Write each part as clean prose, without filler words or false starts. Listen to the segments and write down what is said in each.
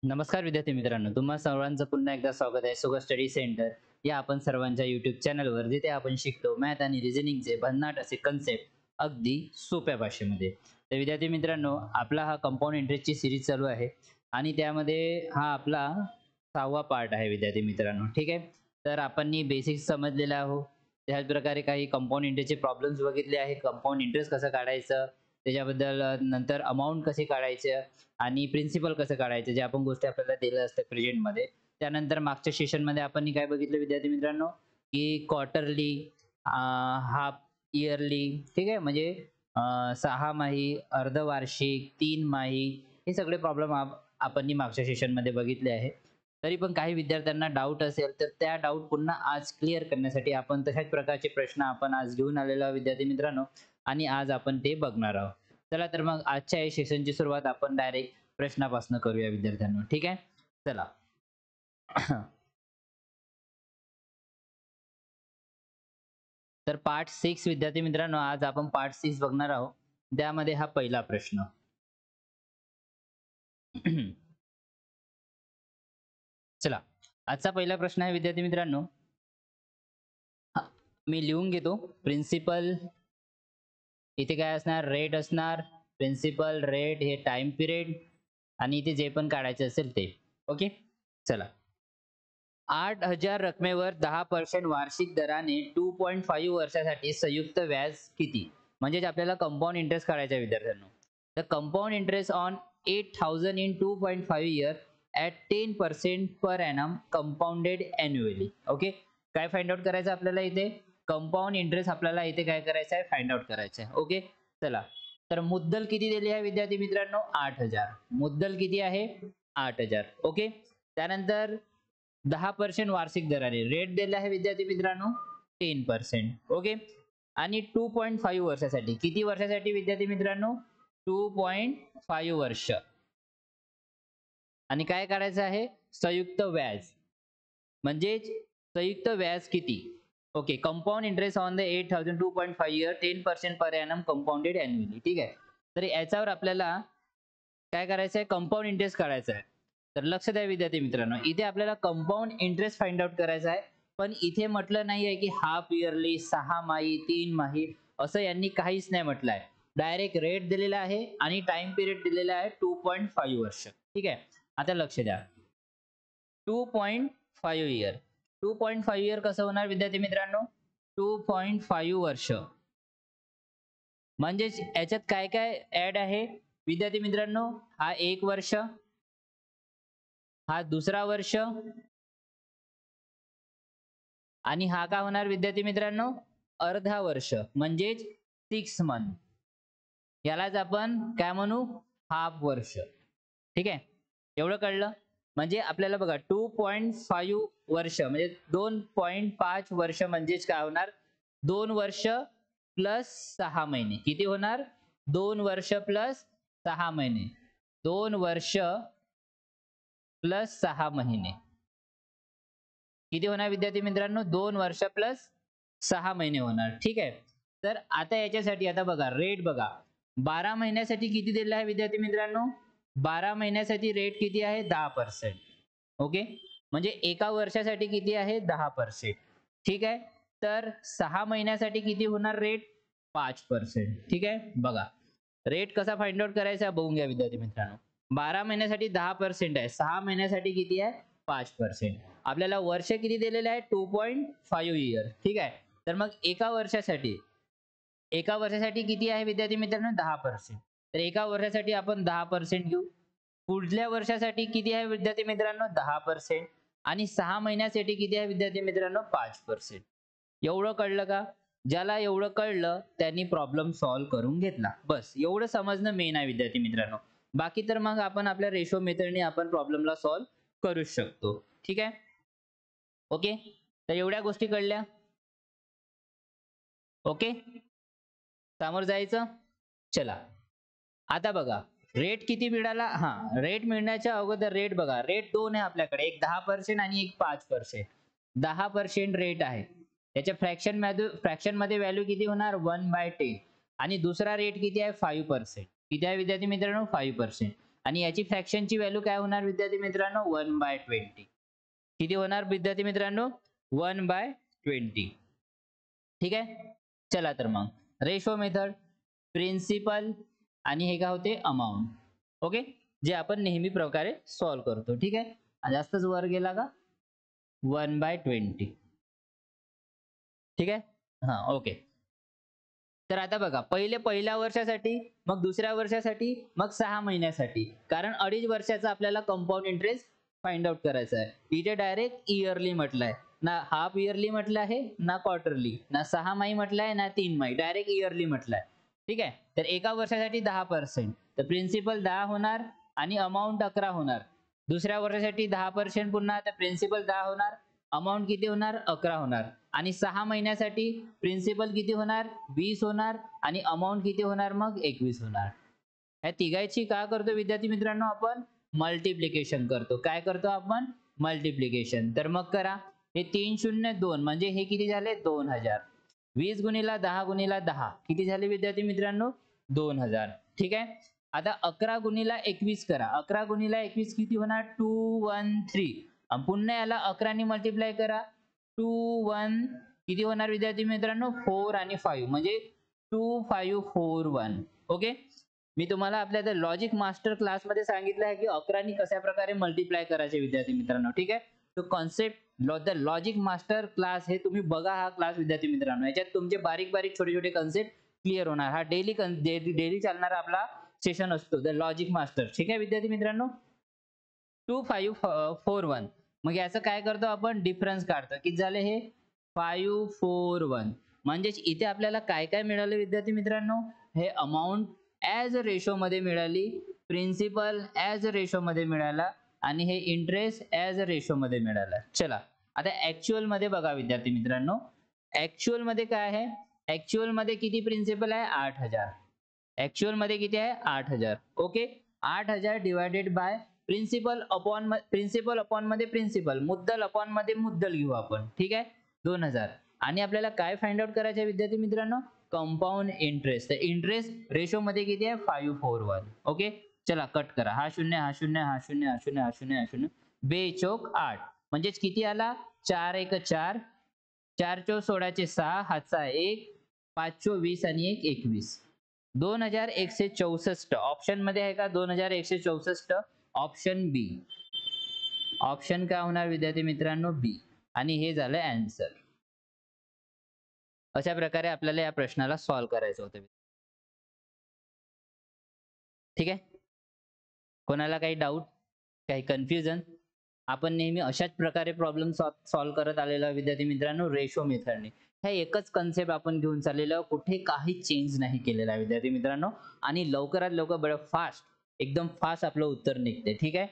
नमस्कार विद्यार्थी मित्रांनो, तुम्हा सर्वांचं पुन्हा एकदा स्वागत आहे सुगा स्टडी सेंटर या आपण सर्वांच्या यूट्यूब चॅनलवर, जिथे आपण शिकतो मॅथ आणि रिझनिंगचे भन्नाट असे कन्सेप्ट अगदी सोप्या भाषेमध्ये. तर विद्यार्थी मित्रांनो, आपला हा कंपाऊंड इंटरेस्टची सिरीज चालू आहे आणि त्यामध्ये हा आपला 6वा पार्ट आहे विद्यार्थी मित्रांनो. ठीक आहे. तर आपण बेसिक्स समजलेले आहोत. त्याच प्रकारे काही कंपाऊंड इंटरेस्टचे प्रॉब्लेम्स बघितले आहे. कंपाऊंड इंटरेस्ट कसं काढायचं, त्याच्याबद्दल नंतर अमाउंट कशी काढायची आणि प्रिन्सिपल कसं काढायचं, जे आपण गोष्टी आपल्याला दिल्या असतात प्रेझेंटमध्ये. त्यानंतर मागच्या सेशनमध्ये आपण काय बघितलं विद्यार्थी मित्रांनो, की क्वार्टरली, हाफ इयरली, ठीक आहे, म्हणजे 6 माही, अर्धवार्षिक, 3 माही, हे सगळे प्रॉब्लेम आपण मागच्या सेशनमध्ये बघितले आहे. तरी पण काही विद्यार्थ्यांना डाऊट असेल तर त्या डाऊट पुन्हा आज क्लिअर करण्यासाठी आपण तशाच प्रकारचे प्रश्न आपण आज घेऊन आलेलो आहोत विद्यार्थी मित्रांनो, आणि आज आपण ते बघणार आहोत. चला तर मग आजच्या या सेशनची सुरुवात आपण डायरेक्ट प्रश्नापासून करूया विद्यार्थ्यांनो. ठीक आहे. चला. तर पार्ट 6 विद्यार्थी मित्रांनो, आज आपण पार्ट 6 बघणार आहोत. त्यामध्ये हा पहिला प्रश्न. चला, आजचा पहिला प्रश्न आहे विद्यार्थी मित्रांनो. मी लिहून घेतो. प्रिन्सिपल, इथे काय असणार, रेट असणार. प्रिन्सिपल, रेट, हे टाइम पिरियड, आणि इथे जे पण काढायचे असेल ते. ओके. चला. 8,000 रकमेवर 10% वार्षिक दराने 2.5 वर्षासाठी संयुक्त व्याज किती? म्हणजे आपल्याला कंपाऊंड इंटरेस्ट काढायचा आहे विद्यार्थ्यांनो. The compound interest on 8,000 in 2.5 year at 10% per annum compounded annually. Okay. काय फाइंड आउट करायचं आपल्याला इथे? कंपाऊंड इंटरेस्ट आपल्याला इथे काय करायचं आहे? फाइंड आउट करायचं आहे. ओके. चला. तर मुद्दल किती दिली आहे विद्यार्थी मित्रांनो? 8,000. मुद्दल किती आहे? 8,000. ओके. त्यानंतर 10% वार्षिक दराने रेट दिला आहे विद्यार्थी मित्रांनो 10%. ओके. आणि 2.5 वर्षासाठी, किती वर्षासाठी विद्यार्थी मित्रांनो? 2.5 वर्ष. आणि काय करायचं आहे? संयुक्त व्याज. म्हणजे संयुक्त व्याज किती? Okay. Compound interest on the 8,000 2.5 year 10% per annum compounded annually. ठीक आहे. तर याच्यावर आपल्याला काय करायचं आहे? कंपाऊंड इंटरेस्ट काढायचा आहे. तर लक्ष द्या विद्यार्थी मित्रांनो, इथे आपल्याला कंपाऊंड इंटरेस्ट फाइंड आउट करायचा आहे. पण इथे म्हटलं नाही आहे की हाफ इयरली, 6 माही, 3 माही, असं यांनी काहीच नाही म्हटलं आहे. डायरेक्ट रेट दिलेला आहे आणि टाइम पिरियड दिलेला आहे 2.5 वर्ष. ठीक आहे. आता लक्ष द्या. 2.5 इयर. 2.5 इयर कसं होणार विद्यार्थी मित्रांनो? 2.5 वर्ष. म्हणजेच याच्यात काय काय ऍड आहे विद्यार्थी मित्रांनो? हा 1 वर्ष, हा दुसरा वर्ष, आणि हा काय होणार विद्यार्थी मित्रांनो? अर्धा वर्ष, म्हणजेच 6 मंथ. यालाच आपण काय म्हणू? हाफ वर्ष. ठीक आहे. एवढं कळलं? म्हणजे आपल्याला बघा 2.5 वर्ष म्हणजे 2.5 वर्ष म्हणजेच काय होणार? 2 वर्ष प्लस 6 महिने. किती होणार? 2 वर्ष प्लस 6 महिने. 2 वर्ष प्लस 6 महिने. किती होणार विद्यार्थी मित्रांनो? 2 वर्ष प्लस 6 महिने होणार. ठीक आहे. तर आता याच्यासाठी आता बघा रेट बघा. 12 महिन्यासाठी किती दिलेला आहे विद्यार्थी मित्रांनो? 12 महिन्यासाठी रेट किती आहे? 10%. ओके. म्हणजे एका वर्षासाठी किती आहे? 10%. ठीक आहे. तर 6 महिन्यासाठी किती होणार रेट? 5%. ठीक आहे. बघा रेट कसा फाइंड आउट करायचा बघून घ्या विद्यार्थी मित्रांनो. 12 महिन्यासाठी 10% आहे, 6 महिन्यासाठी किती आहे? 5%. आपल्याला वर्ष किती दिलेले आहे? 2.5 इयर. ठीक आहे. तर मग एका वर्षासाठी किती आहे विद्यार्थी मित्रांनो? 10%. तर एका वर्षासाठी आपण 10% घेऊ. पुढल्या वर्षासाठी किती आहे विद्यार्थी मित्रांनो? 10%. आणि 6 महिन्यासाठी किती आहे विद्यार्थी मित्रांनो? 5%. एवढं कळलं का? ज्याला एवढं कळलं त्यांनी प्रॉब्लेम सॉल्व्ह करून घेतला. बस एवढं समजणं मेन आहे विद्यार्थी मित्रांनो. बाकी तर मग आपण आपल्या रेशो मेथडने आपण प्रॉब्लेमला सॉल्व्ह करू शकतो. ठीक आहे. ओके. तर एवढ्या गोष्टी कळल्या. ओके. समोर जायचं. चला. आता बघा रेट किती मिळाला? हा, रेट मिळण्याच्या अगोदर रेट बघा. रेट 2 आहे आपल्याकडे, एक 10% आणि एक 5%. 10% रेट आहे. त्याच्या फ्रॅक्शन मध्ये व्हॅल्यू किती होणार? 1/10. आणि दुसरा रेट किती आहे? 5%. किती आहे विद्यार्थी मित्रांनो? 5%. आणि याची फ्रॅक्शनची व्हॅल्यू काय होणार विद्यार्थी मित्रांनो 1/20. किती होणार विद्यार्थी मित्रांनो 1/20. ठीक आहे. चला तर मग रेशो मेथड, प्रिन्सिपल आणि हे काय होते अमाऊंट. ओके, जे आपण नेहमी प्रकारे सॉल्व करतो. ठीक आहे, जास्तच वर गेला का 1/20. ठीक आहे. हा ओके. तर आता बघा पहिल्या वर्षासाठी, मग दुसऱ्या वर्षासाठी, मग 6 महिन्यासाठी, कारण 2.5 वर्षाचा आपल्याला कंपाऊंड इंटरेस्ट फाइंड आउट करायचा आहे. इथे डायरेक्ट इयरली म्हटलंय, ना हाफ इयरली म्हटलं आहे, ना क्वार्टरली, ना 6 माही म्हटलंय, ना 3 माही, डायरेक्ट इयरली म्हटलंय. ठीक आहे. तर एका वर्षासाठी 10%, तर प्रिन्सिपल 10 होणार आणि अमाऊंट 11 होणार. दुसऱ्या वर्षासाठी 10% पुन्हा, तर प्रिन्सिपल 10 होणार, अमाऊंट किती होणार 11 होणार. आणि 6 महिन्यासाठी प्रिन्सिपल किती होणार 20 होणार आणि अमाऊंट किती होणार मग 21 होणार. या तिघांची काय करतो विद्यार्थी मित्रांनो आपण मल्टिप्लिकेशन करतो. काय करतो आपण मल्टिप्लिकेशन. तर मग करा, हे 302 म्हणजे हे किती झाले 2000. 20 गुणिला 10 गुणिला 10 किती झाले विद्यार्थी मित्रांनो 2000. ठीक आहे. आता 11 गुणिला 21 करा. 11 गुणिला 21 किती होणार 213. पुन्हा याला 11 ने मल्टिप्लाय करा. 21 किती होणार विद्यार्थी मित्रांनो 4 आणि 5 म्हणजे 2541. ओके, मी तुम्हाला आपल्या लॉजिक मास्टर क्लास मध्ये सांगितलं आहे की 11 ने कशा प्रकारे मल्टिप्लाय करायचे विद्यार्थी मित्रांनो. ठीक आहे. तो concept the logic master class हे तुम्ही बघा हा क्लास विद्यार्थी मित्रांनो. याच्यात तुमचे बारीक बारीक छोटे छोटे कॉन्सेप्ट क्लिअर होणार. हा डेली चालणारा आपला सेशन असतो द लॉजिक मास्टर. ठीक आहे विद्यार्थी मित्रांनो. 2541. मग याचं काय करतो आपण डिफरन्स काढतो. किती झाले हे 541. म्हणजेच इथे आपल्याला काय काय मिळालं विद्यार्थी मित्रांनो, हे अमाऊंट ऍज अ रेशो मध्ये मिळाली, प्रिन्सिपल ऍज अ रेशो मध्ये मिळाला आणि हे इंटरेस्ट ऍज अ रेशो मध्ये मिळाला. चला आता ऍक्च्युअल मध्ये बघा विद्यार्थी मित्रांनो. ऍक्च्युअल मध्ये काय आहे, ऍक्च्युअल मध्ये किती प्रिन्सिपल आहे 8000. ऍक्च्युअल मध्ये किती आहे 8000. Okay, 8000 divided by principal upon मध्ये प्रिन्सिपल, मुद्दल अपॉन मध्ये मुद्दल घेऊ आपण. ठीक आहे 2000. आणि आपल्याला काय फाइंड आउट करायचं आहे विद्यार्थी मित्रांनो कंपाऊंड इंटरेस्ट. तर इंटरेस्ट रेशो मध्ये किती आहे 541. ओके, चला कट करा. हा शून्य हा शून्य हा शून्य हा शून्य हा शून्य हा शून्य, 2 चौक 8 म्हणजेच किती आला 4 1 4, 4 चौक 16 6, हातचा 1, 5 चौक 20 आणि 1 21. 2164 ऑप्शन मध्ये आहे का 2164. ऑप्शन बी. ऑप्शन काय होणार विद्यार्थी मित्रांनो बी. आणि हे झालं आन्सर. अशा प्रकारे आपल्याला या प्रश्नाला सॉल्व्ह करायचं होतं. ठीक आहे. कोणाला काही डाऊट, काही कन्फ्युजन? आपण नेहमी अशाच प्रकारे प्रॉब्लेम सॉल्व्ह करत आलेलो विद्यार्थी मित्रांनो रेशो मेथडने. हे एकच कन्सेप्ट आपण घेऊन चाललेलो, कुठे काही चेंज नाही केलेला आहे विद्यार्थी मित्रांनो. आणि लवकरात लवकर फास्ट, एकदम फास्ट आपलं उत्तर निघते. ठीक आहे.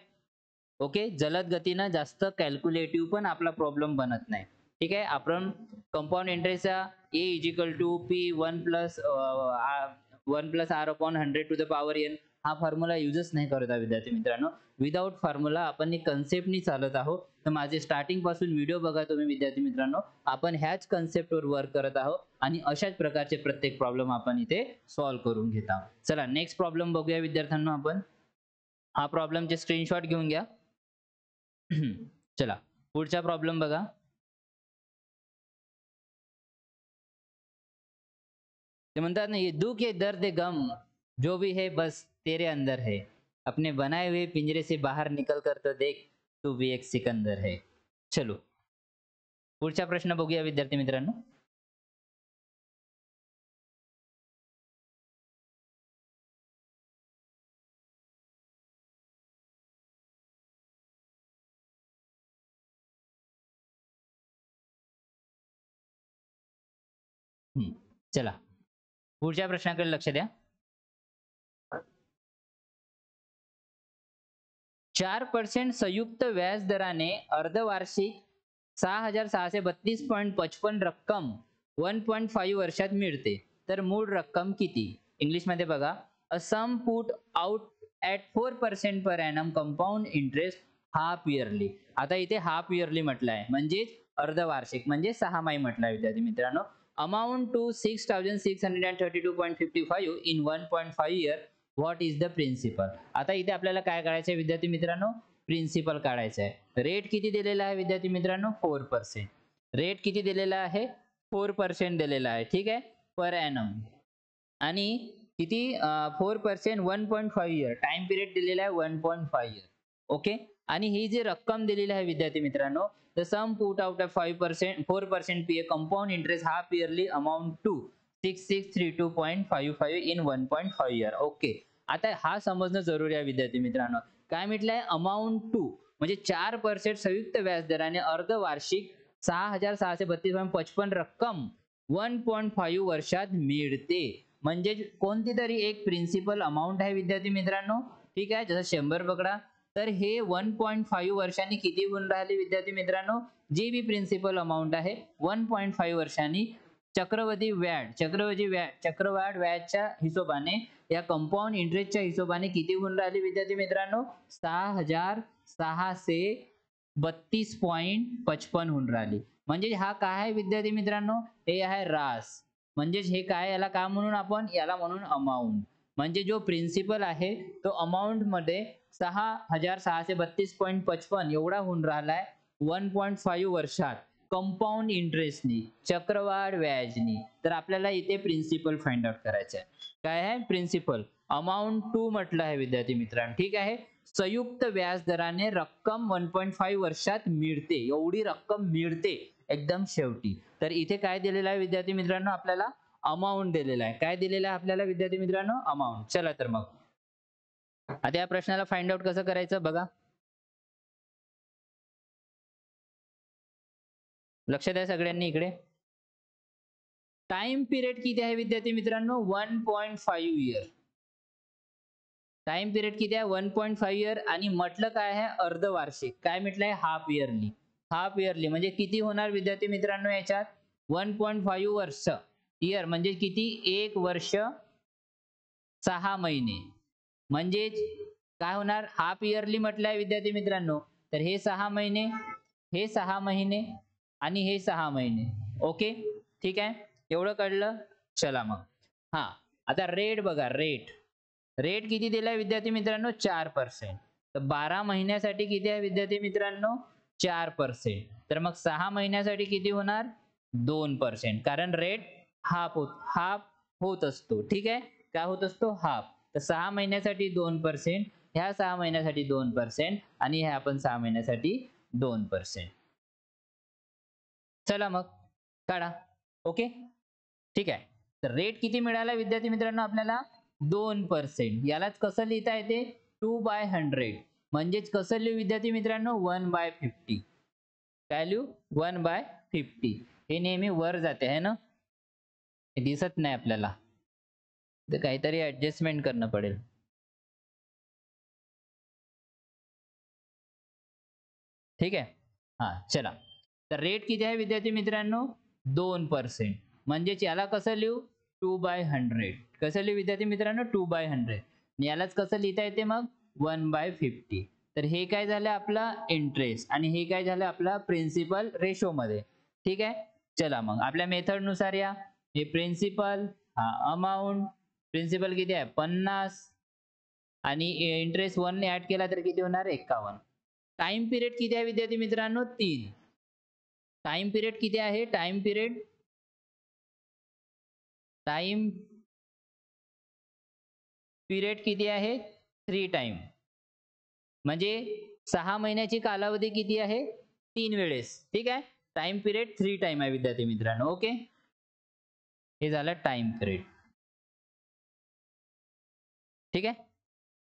ओके, जलद गतीनं जास्त कॅल्क्युलेटिव्ह पण आपला प्रॉब्लेम बनत नाही. ठीक आहे. आपण कंपाऊंड इंटरेस्टचा A equal to P 1 plus r/100 to the power n हा फॉर्म्युला युजच नाही करत आहे विद्यार्थी मित्रांनो. विदाउट फॉर्म्युला आपण एक कन्सेप्टनी चालत आहोत. तर माझे स्टार्टिंग पासून व्हिडिओ बघा तुम्ही विद्यार्थी मित्रांनो. आपण ह्याच कन्सेप्टवर वर्क करत आहोत आणि अशाच प्रकारचे प्रत्येक प्रॉब्लेम आपण इथे सॉल्व्ह करून घेत आहोत. चला नेक्स्ट प्रॉब्लेम बघूया विद्यार्थ्यांनो आपण. हा प्रॉब्लेमचे स्क्रीनशॉट घेऊन घ्या. चला पुढचा प्रॉब्लेम बघा. ते म्हणतात ना ये दुख ये दर्द गम जो भी है बस तेरे अंदर है, अपने बनाए हुए पिंजरे से बाहर निकल कर तो देख तू भी एक सिकंदर है. चलो पुढचा प्रश्न बघूया विद्यार्थी मित्रांनो. चला पुढच्या प्रश्नाकडे लक्ष द्या. 4% संयुक्त व्याज दराने अर्धवार्षिक 6632.55 रक्कम 1.5 वर्षात मिळते, तर मूळ रक्कम किती? इंग्लिश मध्ये बघा. A sum put out at 4% per annum compound interest half yearly. आता इथे हाफ इयरली म्हटलं आहे म्हणजे अर्धवार्षिक म्हणजे 6 माही म्हटलं आहे विद्यार्थी मित्रांनो. Amount to 6632.55 in 1.5 year what is the principal. आता इथे आपल्याला काय काढायचं आहे विद्यार्थी मित्रांनो, प्रिन्सिपल काढायचं आहे. रेट किती दिलेला आहे विद्यार्थी मित्रांनो, 4%. रेट किती दिलेला आहे, 4% दिलेला आहे. ठीक आहे, पर ॲनम. आणि किती 4% 1.5 इयर, टाइम पिरियड दिलेला आहे 1.5 इयर. ओके. आणि ही जी रक्कम दिलेली आहे विद्यार्थी मित्रांनो, the sum put out of 4% P A compound interest half yearly amount to 6632.55 in 1.5 year. Okay. आता हा समजणं जरुरी आहे विद्यार्थी मित्रांनो. काय म्हटलंय, अमाउंट टू म्हणजे 4% संयुक्त व्याजदराने अर्धवार्षिक 6632.55 रक्कम 1.5 वर्षात मिळते. म्हणजे कोणती तरी एक प्रिन्सिपल अमाऊंट आहे विद्यार्थी मित्रांनो. ठीक आहे, जसं 100 पकडा, तर हे 1.5 वर्षांनी किती होऊन राहिले विद्यार्थी मित्रांनो, जी बी प्रिन्सिपल अमाऊंट आहे 1.5 वर्षांनी चक्रवाढ व्याजच्या हिशोबाने, या कंपाऊंड इंटरेस्टच्या हिशोबाने किती होऊन राहिली विद्यार्थी मित्रांनो, 6632.55 होऊन राहिली. म्हणजे हा काय आहे विद्यार्थी मित्रांनो, हे आहे रास. म्हणजे हे काय, याला काय म्हणून आपण, याला म्हणून अमाऊंट. म्हणजे जो प्रिन्सिपल आहे तो अमाऊंट मध्ये 6632.55 एवढा होऊन राहिलाय 1.5 वर्षात कंपाऊंड इंटरेस्टनी, चक्रवाढ व्याजनी. तर आपल्याला इथे प्रिन्सिपल फाइंड आउट करायचं आहे. काय आहे प्रिन्सिपल, अमाऊंट टू म्हटलं आहे विद्यार्थी मित्रांनो. ठीक आहे, संयुक्त व्याज दराने रक्कम 1.5 वर्षात मिळते, एवढी रक्कम मिळते एकदम शेवटी. तर इथे काय दिलेलं आहे विद्यार्थी मित्रांनो, आपल्याला अमाऊंट दिलेला आहे. काय दिलेलं आहे आपल्याला विद्यार्थी मित्रांनो, अमाऊंट. चला तर मग आता या प्रश्नाला फाइंड आउट कसं करायचं बघा. लक्ष द्या सगळ्यांनी इकडे. टाइम पिरियड किती आहे विद्यार्थी मित्रांनो, 1.5 इयर. टाइम पिरियड किती आहे, 1.5 इयर. आणि म्हटलं काय आहे, अर्धवार्षिक. काय म्हटलंय, हाफ इयरली. हाफ इयरली म्हणजे किती होणार विद्यार्थी मित्रांनो याच्यात, 1.5 वर्ष. इयर म्हणजे किती, 1 वर्ष 6 महिने. म्हणजे काय होणार, हाफ इयरली म्हटलंय विद्यार्थी मित्रांनो, तर हे 6 महिने, हे 6 महिने आणि हे 6 महिने. ओके, ठीक आहे, एवढं कळलं. चला मग, हा आता रेट बघा. रेट किती दिलाय विद्यार्थी मित्रांनो, 4%. तर 12 महिन्यासाठी किती आहे विद्यार्थी मित्रांनो, 4%. तर मग 6 महिन्यासाठी किती होणार, 2%. कारण रेट हाफ होत असतो. ठीक आहे, काय होत असतो, हाफ. तर 6 महिन्यासाठी 2%, ह्या 6 महिन्यासाठी 2% आणि ह्या आपण 6 महिन्यासाठी 2%. चला मग काढा. ओके, ठीक आहे. तर रेट किती मिळाला विद्यार्थी मित्रांनो आपल्याला, 2%. यालाच कसं लिहिता येते, 2/100. म्हणजेच कसं लिहू विद्यार्थी मित्रांनो, 1/50. काय लिहू, 1/50. हे नेहमी वर जाते आहे ना, हे दिसत नाही आपल्याला, तर काहीतरी ऍडजस्टमेंट करणं पडेल. ठीक आहे, हा चला. तर रेट किती आहे विद्यार्थी मित्रांनो, 2%. म्हणजेच याला कसं लिहू, 2/100. कसं लिहू विद्यार्थी मित्रांनो, 2/100. यालाच कसं लिहिता येते मग, 1/50. तर हे काय झालं आपला इंटरेस्ट आणि हे काय झालं आपला प्रिन्सिपल रेशो मध्ये. ठीक आहे, चला मग आपल्या मेथड नुसार या. हे प्रिन्सिपल, हा अमाऊंट. प्रिन्सिपल किती आहे 50 आणि इंटरेस्ट 1 ने ऍड केला तर किती होणार, 51. टाइम पिरियड किती आहे विद्यार्थी मित्रांनो, 3. टाइम पिरियड किती आहे, टाइम पिरियड किती आहे, 3 टाइम. म्हणजे 6 महिन्याची कालावधी किती आहे, 3 वेळेस. ठीक आहे, टाइम पिरियड 3 टाइम आहे विद्यार्थी मित्रांनो. ओके, हे झालं टाइम पिरियड. ठीक आहे,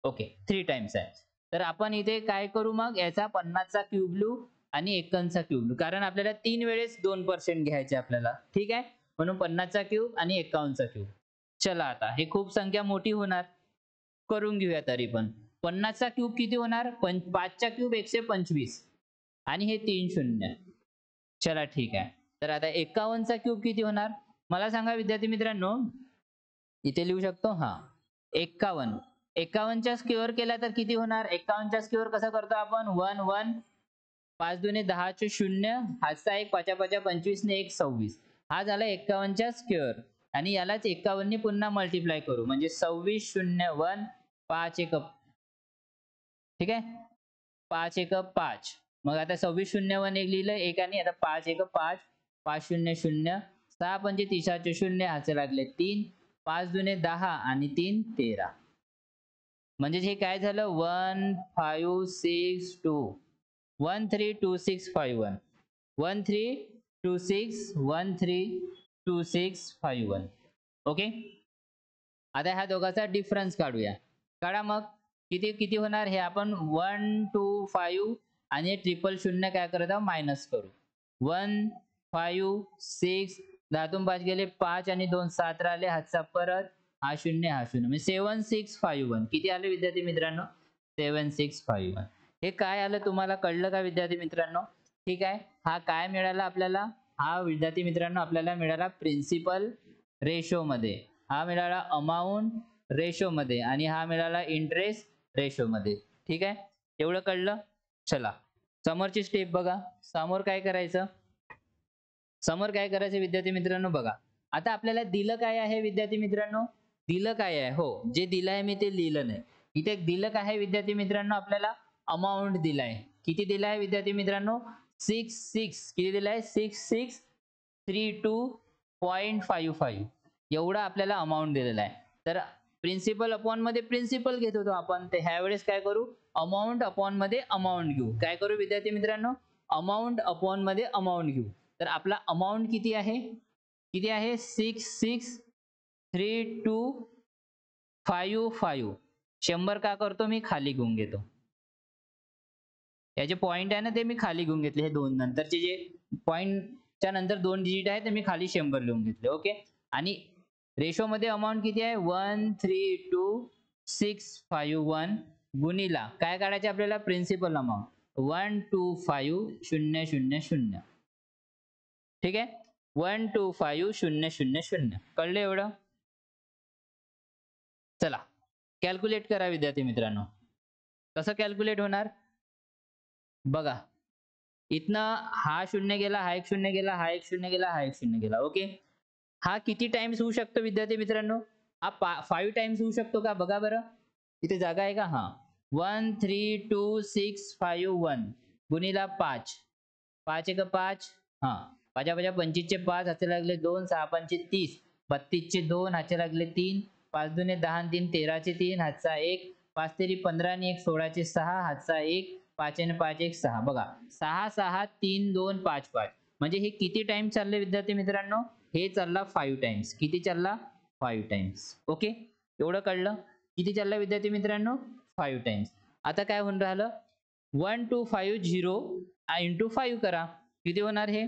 ओके, 3 टाइम्स आहे. तर आपण इथे काय करू मग, याचा 50चा क्यूब लिहू आणि 51चा क्यूब लिहू, कारण आपल्याला 3 वेळेस 2% घ्यायचे आपल्याला. ठीक आहे, म्हणून 50चा क्यूब आणि 51चा क्यूब. चला आता हे खूप संख्या मोठी होणार, करून घेऊया तरी पण. 50चा क्यूब किती होणार, 5चा क्यूब 125 आणि हे 3 शून्य. चला ठीक आहे. तर आता 51चा क्यूब किती होणार, मला सांगा विद्यार्थी मित्रांनो. इथे लिहू शकतो, हा 51. 51च्या स्क्वेअर केला तर किती होणार, 51च्या स्क्वेअर कसा करतो आपण, 1 1 5 दुने 10 चे 0, हातचा 1 5 5 25 ने 1 26. हा झाला 51च्या स्क्वेअर. आणि यालाच 51 पुन्हा मल्टिप्लाय करू म्हणजे 26 0 1 5 1 ठीक आहे 5 1 5 मग आता 26 0 1 एक लिहिलं एक आणि आता 5 1 5 5 0 0 6 पंचे 30 शून्य हाचे लागले 3 5 दुने 10 आणि 3 13 म्हणजे हे काय झालं 1 5 6 2 1 3 2 6 5 1 1 3 2 6 1 3 2 6 5 1 ओके आता ह्या दोघांचा डिफरन्स काढूया काढा मग किती किती होणार हे आपण 1 2 5 आणि ट्रिपल शून्य काय करत आहोत मायनस करू 1 5 6 10 5 गेले 5 आणि 2 7 राहिले हातचा परत हा शून्य म्हणजे 7 6 5 1 किती आले विद्यार्थी मित्रांनो 7 6 5 1 हे काय आलं तुम्हाला कळलं का विद्यार्थी मित्रांनो ठीक आहे हा काय मिळाला आपल्याला हा विद्यार्थी मित्रांनो आपल्याला मिळाला प्रिन्सिपल रेशो मध्ये हा मिळाला अमाऊंट रेशो मध्ये आणि हा मिळाला इंटरेस्ट रेशो मध्ये ठीक आहे एवढं कळलं चला समोरची स्टेप बघा समोर काय करायचं विद्यार्थी मित्रांनो बघा आता आपल्याला दिलं काय आहे विद्यार्थी मित्रांनो दिलं काय आहे हो जे दिलं आहे मी ते लिहिलं नाही इथे दिलं काय आहे विद्यार्थी मित्रांनो आपल्याला अमाऊंट दिलाय किती दिला आहे विद्यार्थी मित्रांनो 6 किती दिलाय 6632.55 एवढा आपल्याला अमाऊंट दिलेला आहे तर प्रिन्सिपल अपॉन मध्ये प्रिन्सिपल घेत होतो आपण ते ह्या वेळेस काय करू अमाऊंट अपॉन मध्ये अमाऊंट घेऊ काय करू विद्यार्थी मित्रांनो अमाऊंट अपॉन मध्ये अमाऊंट घेऊ तर आपला अमाऊंट किती आहे 663255 100 का करतो मी खाली घेऊन घेतो याचे पॉइंट आहे ना ते मी खाली घेऊन घेतले हे दोन नंतरचे जे पॉइंटच्या नंतर दोन डिजिट आहे ते मी खाली 100 लिहून घेतले ओके आणि रेशो मध्ये अमाऊंट किती आहे 132.651 गुणिला काय काढायचे आपल्याला प्रिन्सिपल अमाऊंट 125.000 ठीक आहे 125.000 कळलं एवढं चला कॅल्क्युलेट करा विद्यार्थी मित्रांनो कसं कॅल्क्युलेट होणार बघा इथनं हा शून्य गेला हा एक शून्य गेला हा एक शून्य गेला हा एक शून्य गेला ओके हा किती टाइम्स होऊ शकतो विद्यार्थी मित्रांनो हा 5 टाइम्स होऊ शकतो का बघा बरं इथे जागा आहे का हा 132.651 गुणिला 5 5 1 5 हा 5 5 25 चे 5 हाते लागले 2 6 5 30 32 चे 2 हाते लागले 3 5 दुने 10 आणि 3 13 चे 3 हातचा 1 5 तेरी 15 आणि 1 16 चे 6 हातचा 1 5 आणि 5 1 6 बघा 6 6 3 2 5 5 म्हणजे हे किती टाइम चालले विद्यार्थी मित्रांनो हे चालला 5 टाइम्स किती चालला 5 टाइम्स ओके एवढं कळलं किती चाललं विद्यार्थी मित्रांनो 5 टाइम्स आता काय होऊन राहिलं 1250 इंटू 5 करा किती होणार हे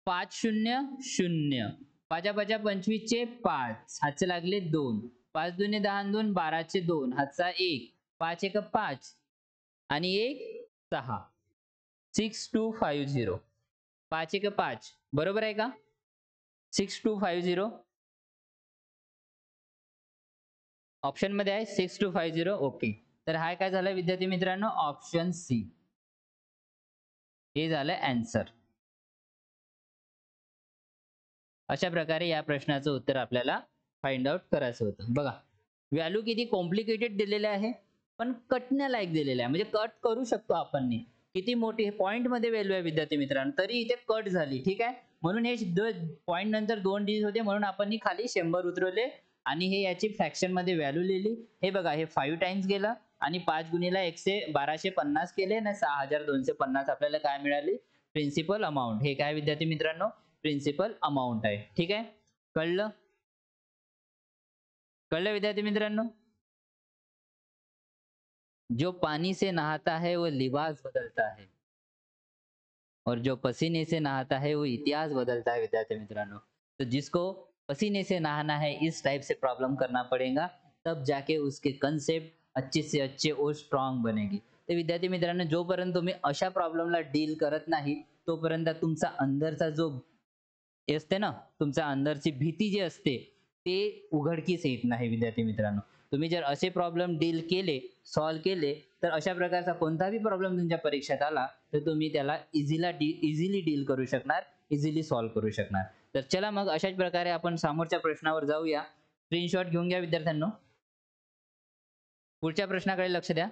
500 5 5 25 चे 5 हातचे लागले 2 5 दुने 10 2 12 चे 2 हातचा 1 5 1 5 आणि 1 6 6250 5 1 5 बरोबर आहे का 6250 ऑप्शन मध्ये आहे 6250 ओके तर हा काय झाला विद्यार्थी मित्रांनो ऑप्शन सी हे झालं आन्सर अशा प्रकारे या प्रश्नाचं उत्तर आपल्याला फाइंड आउट करायचं होतं बघा व्हॅल्यू किती कॉम्प्लिकेटेड दिलेले आहे पण कटण्यालायक दिलेले आहे म्हणजे कट करू शकतो आपण किती मोठी पॉइंट मध्ये व्हॅल्यू आहे विद्यार्थी मित्रांनो तरी इथे कट झाली ठीक आहे म्हणून हे पॉइंट नंतर 2 डिजिट होते म्हणून आपण खाली 100 उतरवले आणि हे याची फ्रॅक्शन मध्ये व्हॅल्यू लिहिली हे बघा हे 5 टाइम्स गेलं आणि 5 गुणिला 1250 केले ना 6250 आपल्याला काय मिळाली प्रिन्सिपल अमाऊंट हे काय विद्यार्थी मित्रांनो प्रिन्सिपल अमाउंट आहे ठीक आहे कळलं विद्यार्थी मित्रांनो जो पानी से नहाता है वो लिबास बदलता है और जो पसीने से नहाता है वो इतिहास बदलता है विद्यार्थी मित्रांनो तो जिसको पसीने से नहाना है इस टाइप से प्रॉब्लम करना पड़ेगा तब जाके उसके कंसेप्ट अच्छे से अच्छे और स्ट्रॉंग बनेगी तर विद्यार्थी मित्रांनो जोपर्यंत तुम्ही अशा प्रॉब्लेमला डील करत नाही तोपर्यंत तुमचा अंदरचा जो असते ना तुमच्या अंदरची भीती जी असते ते उघडकीस येत नाही विद्यार्थी मित्रांनो तुम्ही जर असे प्रॉब्लेम डील केले सॉल्व्ह केले तर अशा प्रकारचा कोणताही प्रॉब्लेम तुमच्या परीक्षेत आला तर तुम्ही त्याला इझिली डील करू शकणार इझिली सॉल्व्ह करू शकणार तर चला मग अशाच प्रकारे आपण समोरच्या प्रश्नावर जाऊया. स्क्रीनशॉट घेऊन घ्या विद्यार्थ्यांनो. पुढच्या प्रश्नाकडे लक्ष द्या.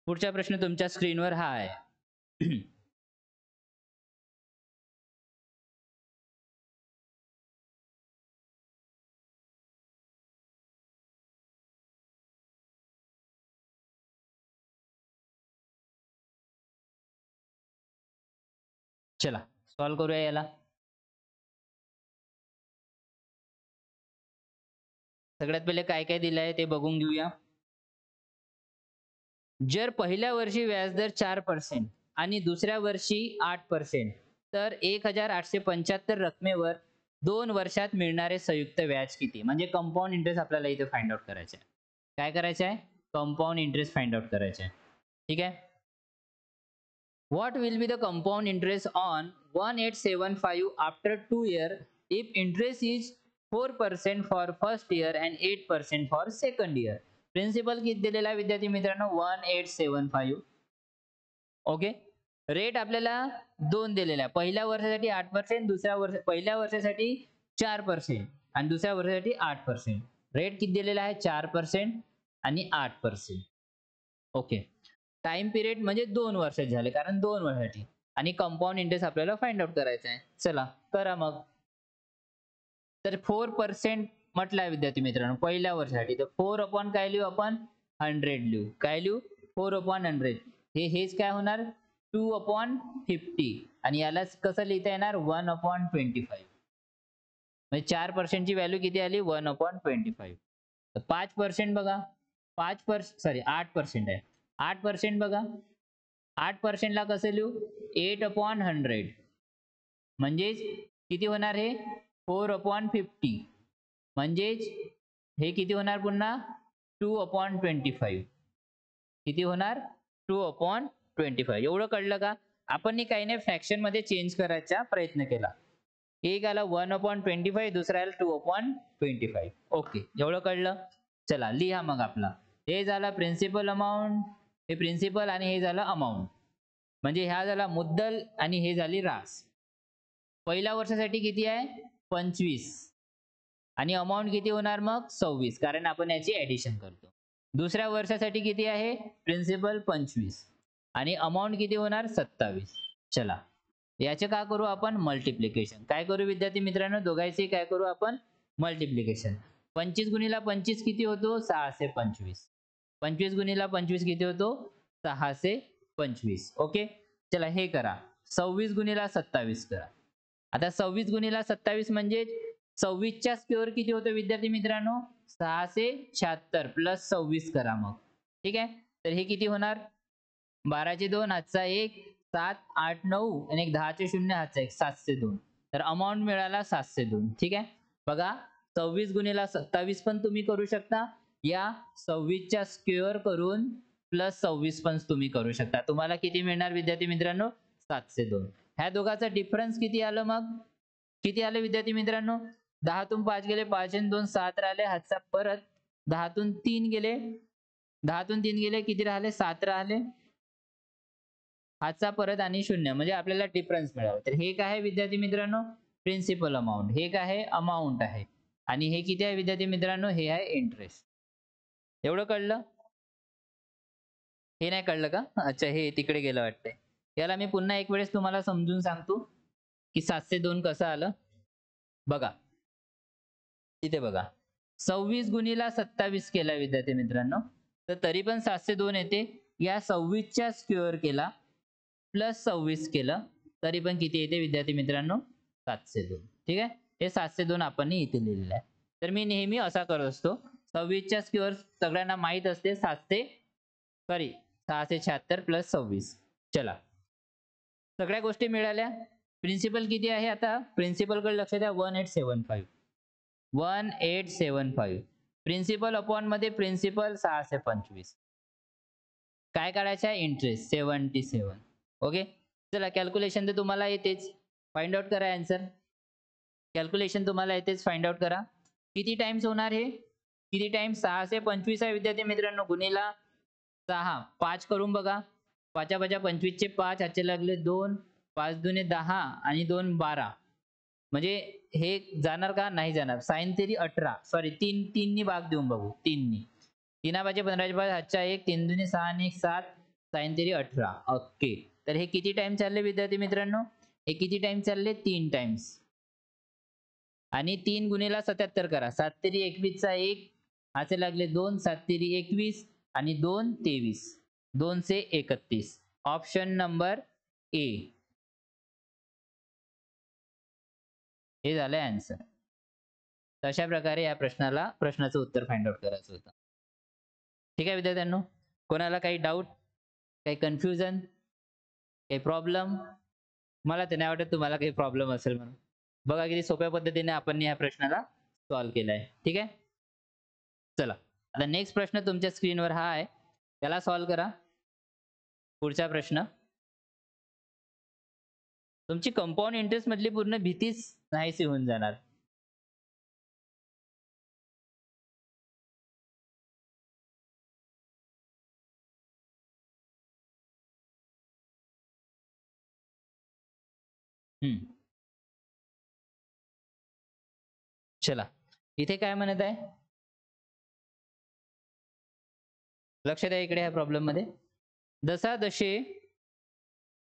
पुढचा प्रश्न तुमच्या स्क्रीनवर हा आहे. चला सॉल्व करूया याला. सगळ्यात पहिले काय काय दिलं आहे ते बघून घेऊया. जर पहिल्या वर्षी व्याजदर 4% आणि दुसऱ्या वर्षी 8%, तर 1875 रकमेवर 2 वर्षात मिळणारे संयुक्त व्याज किती? म्हणजे कंपाऊंड इंटरेस्ट आपल्याला इथे फाइंड आउट करायचं आहे. काय करायचं आहे? कंपाऊंड इंटरेस्ट फाइंड आउट करायचं आहे. ठीक आहे. What will be the compound interest on 1875 after 2 years if interest is 4% for first year and 8% for second year? Principal किती दिलेला विद्यार्थी मित्रांनो? 1875. ओके. रेट आपल्याला 2 दिलेला आहे. पहिल्या वर्षासाठी 8%, पहिल्या वर्षासाठी 4% आणि दुसऱ्या वर्षासाठी 8%. रेट किती दिलेला आहे? 4% आणि 8%. ओके. टाइम पिरियड म्हणजे 2 वर्षात झाले, कारण 2 वर्षासाठी. आणि कंपाऊंड इंटरेस्ट आपल्याला फाइंड आउट करायचा आहे. चला करा मग. तर 4% म्हटलं आहे विद्यार्थी मित्रांनो पहिल्या वर्षासाठी, तर 4 अपॉन काय लिहू आपण? 100 लिहू. काय लिहू? 4 अपॉन 100. हेच काय होणार? 2 अपॉन 50. आणि याला कसं लिहिता येणार? 1 अपॉन 25. म्हणजे 4% ची व्हॅल्यू किती आली? 1 अपॉन 25. तर 5% बघा. 8% आहे. 8% बघा. 8% ला कसं लिहू? 8 अपॉन 100. म्हणजेच किती होणार हे? 4 अपॉन 50. म्हणजेच हे किती होणार पुन्हा? 2 अपॉन 25. किती होणार? 2 अपॉन 25. एवढं कळलं का? आपण काही नाही फ्रॅक्शन मध्ये चेंज करायचा प्रयत्न केला. एक आला 1 अपॉन 25, दुसरा आला 2 अपॉन 25. ओके, एवढं कळलं. चला लिहा मग आपला. हे झाला प्रिन्सिपल अमाऊंट, हे प्रिन्सिपल आणि हे झालं अमाऊंट. म्हणजे ह्या झाला मुद्दल आणि हे झाली रास. पहिल्या वर्षासाठी किती आहे? 25 आणि अमाऊंट किती होणार मग? 26, कारण आपण याची ऍडिशन करतो. दुसऱ्या वर्षासाठी किती आहे? प्रिन्सिपल 25 आणि अमाऊंट किती होणार? 27. चला याचे काय करू आपण? मल्टिप्लिकेशन. काय करू विद्यार्थी मित्रांनो? दोघांचे काय करू आपण? मल्टिप्लिकेशन. 25 गुणिला 25 किती होतो? 625. 25 गुणिला 25 किती होतो? 625. ओके. चला हे करा. 26 गुणिला 27 करा. आता 26 गुणिला 27 म्हणजे 26 च्या स्क्वेअर किती होतो विद्यार्थी मित्रांनो? 676 प्लस 26 करा मग. ठीक आहे. तर हे किती होणार? 12 चे 2 हातचा 1, 7, 8, 9 आणि एक 10 चे 0 हातचा 1, 702. तर अमाऊंट मिळाला 702. ठीक आहे. बघा 26 गुणिला 27 पण तुम्ही करू शकता. या 26 च्या स्क्वेअर करून प्लस 26 पण तुम्ही करू शकता. तुम्हाला किती मिळणार विद्यार्थी मित्रांनो? 702. ह्या दोघांचा डिफरन्स किती आलं मग? किती आलं विद्यार्थी मित्रांनो? 10 तून 5 गेले, 5 आणि 2 7 राहिले, हातचा परत 10 तून 3 गेले, 10 तून 3 गेले, किती राहिले? 7 राहिले, हातचा परत आणि 0, म्हणजे आपल्याला डिफरन्स मिळाला. तर हे काय आहे विद्यार्थी मित्रांनो? Principal amount. हे काय आहे? अमाऊंट आहे. आणि हे किती आहे विद्यार्थी मित्रांनो? हे आहे इंटरेस्ट. एवढं कळलं? हे नाही कळलं का? अच्छा, हे तिकडे गेलं वाटतंय. याला मी पुन्हा एक वेळेस तुम्हाला समजून सांगतो की 702 कसं आलं. बघा इथे बघा, 26 गुणिला 27 केला विद्यार्थी मित्रांनो, तर तरी पण 702 येते. या 26 च्या स्क्वेअर केला प्लस 26 केलं तरी पण किती येते विद्यार्थी मित्रांनो? 702. ठीक आहे. हे 702 आपण इथे लिहिलेलं आहे. तर मी नेहमी असा करत असतो. 26 च्या स्क्वेअर सगळ्यांना माहित असते 676 प्लस 26. चला सगळ्या गोष्टी मिळाल्या. प्रिन्सिपल किती आहे? आता प्रिन्सिपल कडे लक्ष द्या. 1875. 1875 प्रिन्सिपल अपॉन मध्ये प्रिन्सिपल 625. काय काढायचं आहे? इंटरेस्ट 77. ओके. चला कॅल्क्युलेशन तर तुम्हाला येतेच, फाइंड आउट करा आन्सर. कॅल्क्युलेशन तुम्हाला येतेच, फाइंड आउट करा. किती टाइम्स होणार हे? किती टाइम्स? 625 आहे विद्यार्थी मित्रांनो, गुणिला 6, 5 करून बघा. पाचा 25 चे 5 हातचे लागले 2, 5 दुने 10 आणि 2 12. म्हणजे हे जाणार का? नाही जाणार. साइन थिअरी 18, सॉरी 3 नी भाग देऊन बघू. 3 नी 3 5 15 5 हातच्या 1, 3 दुने 6 आणि 1 7, साइन थिअरी 18. ओके. तर हे किती टाइम चालले विद्यार्थी मित्रांनो? हे किती टाइम चालले? 3 टाइम्स. आणि 3 गुणिला 77 करा. 7 तिरी 21 चा 1, हाचे लागले 2, 7 तिरी 21 आणि 2 23. 2 से 31. Option number A. हे झालं आन्सर. तशा प्रकारे या प्रश्नाचं उत्तर फाइंड आउट करायचं होतं. ठीक आहे विद्यार्थ्यांनो, कोणाला काही डाऊट, काही कन्फ्युजन, काही प्रॉब्लेम? मला तर नाही वाटत तुम्हाला काही प्रॉब्लेम असेल म्हणून. बघा किती सोप्या पद्धतीने आपण या प्रश्नाला सॉल्व्ह केलाय. ठीक आहे, चला आता नेक्स्ट प्रश्न तुमच्या स्क्रीनवर हा आहे, त्याला सॉल्व्ह करा. पुढचा प्रश्न. तुमची कंपाऊंड इंटरेस्ट मधली पूर्ण भीतीच नाहीशी होऊन जाणार. चला इथे काय म्हणत आहे, लक्ष द्या इकडे ह्या प्रॉब्लेम मध्ये. जसा जसे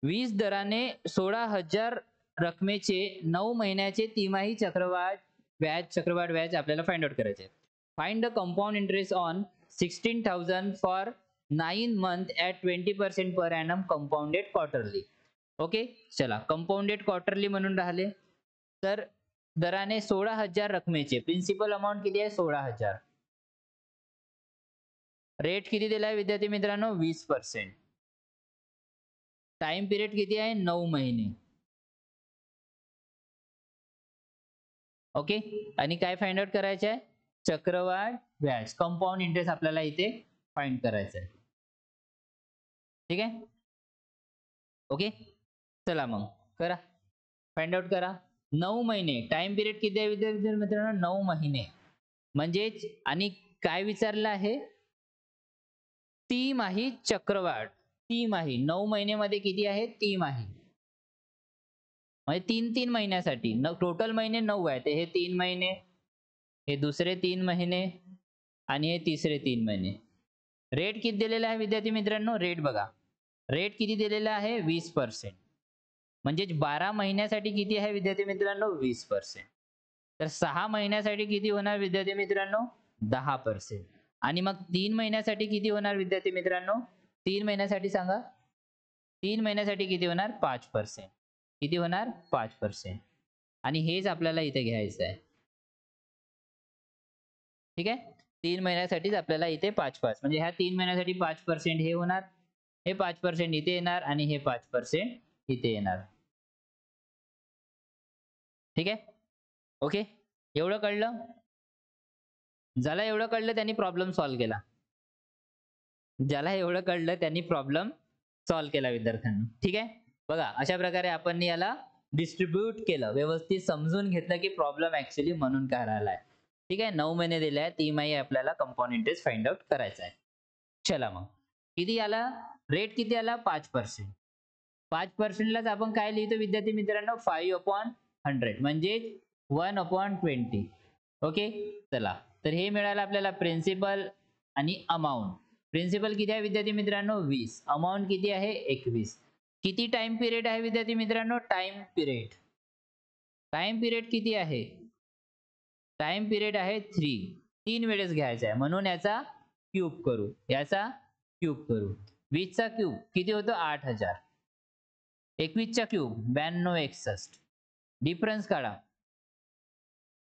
20 दराने 16,000 रकमेचे 9 महिन्याचे तिमाही चक्रवाढ व्याज आपल्याला फाइंड आउट करायचे. Find the compound interest on 16,000 for 9 month at 20% per annum compounded quarterly. Okay, चला कंपाऊंडेड क्वार्टरली म्हणून राहिले. तर दराने 16,000 रकमेचे प्रिन्सिपल अमाऊंट किती आहे? 16,000. रेट किती दिला आहे विद्यार्थी मित्रांनो? 20%. टाइम पिरियड किती आहे? 9 महिने. ओके, आणि काय फाइंड आउट करायचे आहे? चक्रवाढ व्याज, कंपाऊंड इंटरेस्ट आपल्याला इथे फाइंड करायचं आहे. ठीक आहे, ओके. चला मग करा, फाइंड आउट करा. 9 महिने टाइम पिरियड किती आहे विद्यार्थी मित्रांनो? 9 महिने. म्हणजेच आणि काय विचारलं आहे? तिमाही चक्रवाढ. तिमाही 9 महिन्यामध्ये किती आहे? तिमाही म्हणजे 3 महिन्यासाठी. टोटल महिने 9 आहेत. हे 3 महिने, हे दुसरे 3 महिने आणि हे तिसरे 3 महिने. रेट किती दिलेला आहे विद्यार्थी मित्रांनो? रेट बघा, रेट किती दिलेला आहे? 20%. म्हणजे 12 महिन्यासाठी किती आहे विद्यार्थी मित्रांनो? 20%. तर 6 महिन्यासाठी किती होणार विद्यार्थी मित्रांनो? 10%. आणि मग 3 महिन्यासाठी किती होणार विद्यार्थी मित्रांनो? 3 महिन्यासाठी सांगा. 3 महिन्यासाठी किती होणार? 5%. किती होणार? 5%. आणि हेच आपल्याला इथे घ्यायचं आहे. ठीक आहे, 3 महिन्यासाठीच आपल्याला इथे 5 म्हणजे ह्या 3 महिन्यासाठी 5% हे होणार, हे 5% इथे येणार आणि हे 5% इथे येणार. ठीक आहे, ओके. एवढं कळलं? ज्याला एवढं कळलं त्यांनी प्रॉब्लेम सॉल्व्ह केला. ज्याला एवढं कळलं त्यांनी प्रॉब्लेम सॉल्व्ह केला विद्यार्थ्यांना. ठीक आहे, बघा अशा प्रकारे आपण याला डिस्ट्रीब्यूट केलं, व्यवस्थित समजून घेतलं की प्रॉब्लेम ऍक्च्युअली म्हणून काय राहिलाय. ठीक आहे, 9 महिने दिले आहेत, तिमाही आपल्याला कंपाऊंड इंटरेस्ट फाइंड आउट करायचा आहे. चला मग किती आला? रेट किती आला? 5%. 5% लाच आपण काय लिहितो विद्यार्थी मित्रांनो? 5/100 म्हणजे 1/20. ओके, चला तर हे मिळालं आपल्याला प्रिन्सिपल आणि अमाऊंट. प्रिन्सिपल किती आहे विद्यार्थी मित्रांनो? 20. अमाऊंट किती आहे? 21. किती टाइम पिरियड आहे विद्यार्थी मित्रांनो? Time period. टाइम पिरियड किती आहे? टाइम पिरियड आहे 3. 3 वेळेस घ्यायचा आहे म्हणून याचा क्यूब करू, याचा क्यूब करू. 20 चा क्यूब किती होतो? 8,000. 21 चा क्यूब 9261. डिफरन्स काढा.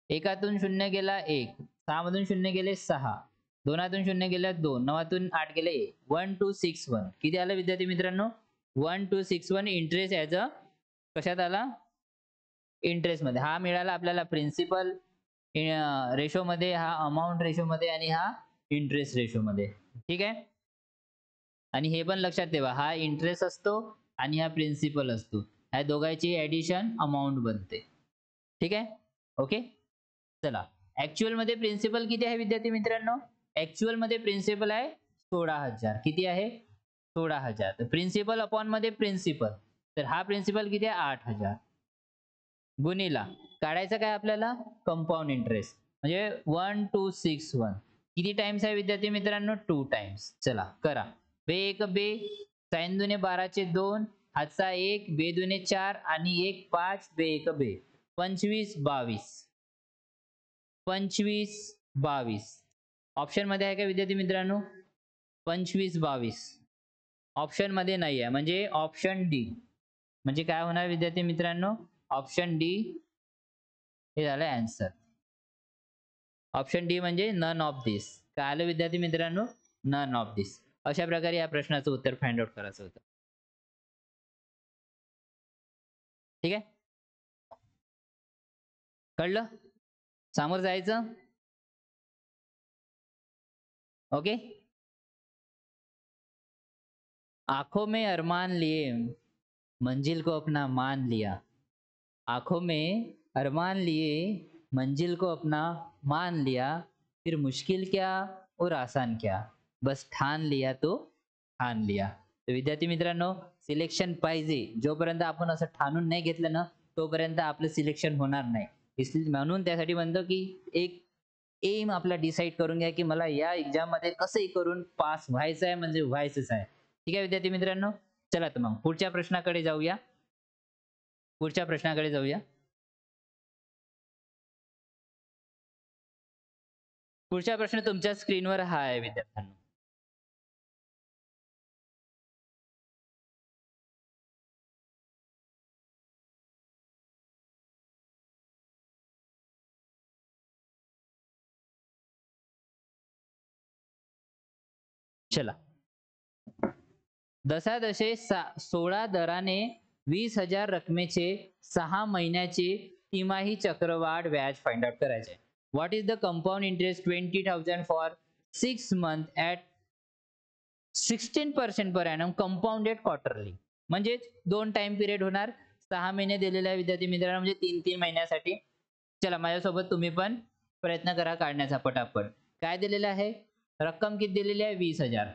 एकातून 0 गेला 1, 6 मधून 0 गेले 6, 2तून 0 गेले 2, 9तून 8 गेले 1. 1261. किती आलं विद्यार्थी मित्रांनो? 1261 इंटरेस्ट ॲज अ कशात आला? इंटरेस्ट मध्ये. हा मिळाला आपल्याला प्रिन्सिपल रेशो मध्ये, हा अमाऊंट रेशो मध्ये आणि हा इंटरेस्ट रेशो मध्ये. ठीक आहे, आणि हे पण लक्षात ठेवा, हा इंटरेस्ट असतो आणि हा प्रिन्सिपल असतो. ह्या दोघांची ऍडिशन अमाऊंट बनते. ठीक आहे, ओके. चला ऍक्च्युअल मध्ये प्रिन्सिपल किती आहे विद्यार्थी मित्रांनो? ऍक्च्युअल मध्ये प्रिन्सिपल आहे 16,000. किती आहे? 16,000. तर प्रिन्सिपल अपॉन मध्ये प्रिन्सिपल, तर हा प्रिन्सिपल किती आहे 8,000 गुणिला काढायचं काय आपल्याला कंपाऊंड इंटरेस्ट म्हणजे 1261 किती टाइम्स आहे विद्यार्थी मित्रांनो 2 टाइम्स. चला करा. बे एक बे, साइन दुने 12 2, हातचा 1, बे दुने 4 आणि 1 5, बे एक बे 25 22 25 22 ऑप्शन मध्ये आहे का विद्यार्थी मित्रांनो 25 22 ऑप्शन मध्ये नाही आहे म्हणजे ऑप्शन डी. म्हणजे काय होणार विद्यार्थी मित्रांनो ऑप्शन डी हे झालं आन्सर. ऑप्शन डी म्हणजे नन ऑफ दिस. काय आलं विद्यार्थी मित्रांनो नन ऑफ दिस. अशा प्रकारे या प्रश्नाचं उत्तर फाइंड आउट करायचं होतं. ठीक आहे कळलं समोर जायचं. ओके आंखों में अरमान लिए मंजिल को अपना मान लिया. आंखों में अरमान लिए मंजिल को अपना मान लिया. फिर मुश्किल क्या और आसान क्या बस ठान लिया तो ठान लिया. तर विद्यार्थी मित्रांनो सिलेक्शन पाहिजे जोपर्यंत आपण असं ठाणून नाही घेतलं ना तोपर्यंत आपलं सिलेक्शन होणार नाही. म्हणून त्यासाठी म्हणतो की एक एम आपला डिसाईड करून घ्या की मला या एक्झाम मध्ये कसंही करून पास व्हायचं आहे म्हणजे व्हायचंच आहे. ठीक आहे विद्यार्थी मित्रांनो चला तर मग पुढच्या प्रश्नाकडे जाऊया. पुढच्या प्रश्नाकडे जाऊया. पुढचा प्रश्न तुमच्या स्क्रीनवर हा आहे विद्यार्थ्यांनो. चला दशादशे 16 दराने 20,000 रकमेचे 6 महिन्याचे तिमाही चक्रवाढ व्याज फाइंड आउट करायचे. What is the compound interest 20,000 for 6 month at 16% per annum compounded quarterly. म्हणजे दोन टाइम पिरियड होणार 6 महिने दिलेले आहे विद्यार्थी मित्रांनो म्हणजे 3-3 महिन्यासाठी. चला माझ्यासोबत तुम्ही पण प्रयत्न करा काढण्याचा पटापट. काय दिलेलं आहे रक्कम किती दिलेली आहे 20,000.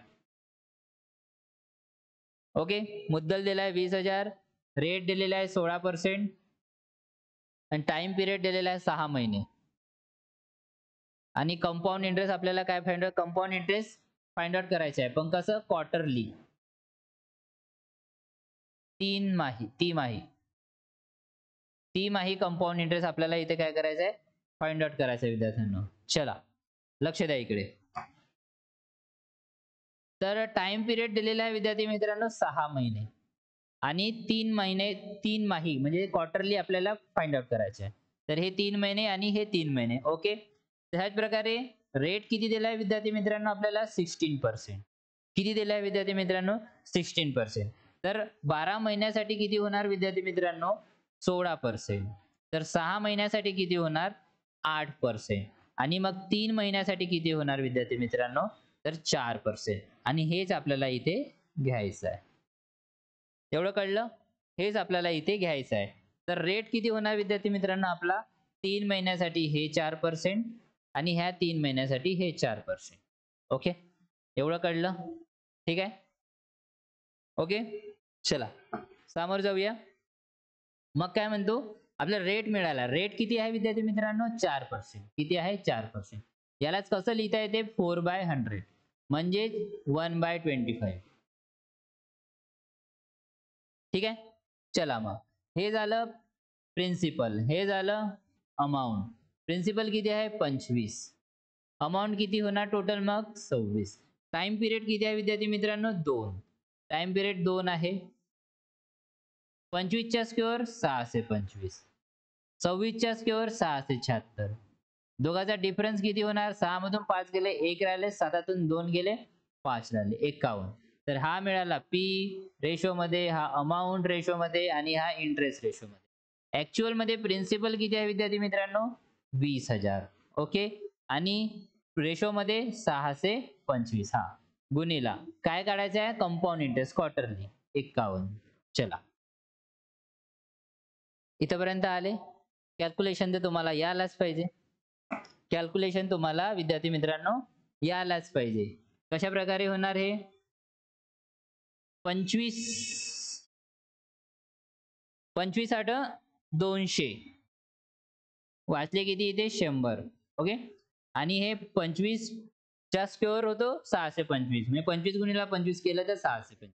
ओके मुद्दल दिला आहे 20,000 रेट दिलेला आहे 16% आणि टाइम पिरियड दिलेला आहे 6 महिने आणि कंपाऊंड इंटरेस्ट आपल्याला काय find out compound interest find out करायचं आहे पण कसं क्वार्टरली तिमाही कंपाऊंड इंटरेस्ट आपल्याला इथे काय करायचं आहे फाइंड आउट करायचं आहे विद्यार्थ्यांनो. चला लक्ष द्या इकडे. तर टाइम पिरियड दिलेला आहे विद्यार्थी मित्रांनो 6 महिने आणि 3 माही म्हणजे क्वार्टरली आपल्याला फाइंड आउट करायचे आहे. तर हे 3 महिने आणि हे 3 महिने ओके. त्याच प्रकारे रेट किती दिला आहे विद्यार्थी मित्रांनो आपल्याला 16%. किती दिला आहे विद्यार्थी मित्रांनो 16%. तर 12 महिन्यासाठी किती होणार विद्यार्थी मित्रांनो 16%. तर 6 महिन्यासाठी किती होणार 8% आणि मग 3 महिन्यासाठी किती होणार विद्यार्थी मित्रांनो तर 4% आणि हेच आपल्याला इथे घ्यायचं आहे. एवढं कळलं हेच आपल्याला इथे घ्यायचं आहे. तर रेट किती होणार विद्यार्थी मित्रांनो आपला 3 महिन्यासाठी हे 4% आणि ह्या 3 महिन्यासाठी हे 4%. ओके एवढं कळलं ठीक आहे. ओके चला समोर जाऊया. मग काय म्हणतो आपला रेट मिळाला. रेट किती आहे विद्यार्थी मित्रांनो 4%. किती आहे 4%. यालाच कसं लिहिता येते 4/100 म्हणजे 1/25. ठीक आहे चला मग हे झालं प्रिन्सिपल हे झालं अमाऊंट. प्रिन्सिपल किती आहे 25. अमाऊंट किती होणार टोटल मग 26. टाइम पिरियड किती आहे विद्यार्थी मित्रांनो 2. टाइम पिरियड 2 आहे. 25 च्या स्क्वेअर 625. 26 च्या स्क्वेअर 676. दोघांचा डिफरन्स किती होणार 6 मधून 5 गेले 1 राहिले 7 2 गेले 5 राहिले 51. तर हा मिळाला पी रेशो मध्ये हा अमाऊंट रेशो मध्ये आणि हा इंटरेस्ट रेशो मध्ये. ऍक्च्युअल मध्ये प्रिन्सिपल किती आहे विद्यार्थी मित्रांनो 20,000 ओके आणि रेशो मध्ये 625 हा गुणिला काय काढायचं आहे कंपाऊंड इंटरेस्ट क्वार्टरली 51. चला इथपर्यंत आले. कॅल्क्युलेशन तर तुम्हाला यायलाच पाहिजे. कॅल्क्युलेशन तुम्हाला विद्यार्थी मित्रांनो यायलाच पाहिजे. कशा प्रकारे होणार हे 25 25 8 200 वाचले किती इथे 100. ओके. आणि हे 25 चा स्क्वेअर होतो 625 म्हणजे 25 गुणिले 25 केलं तर 625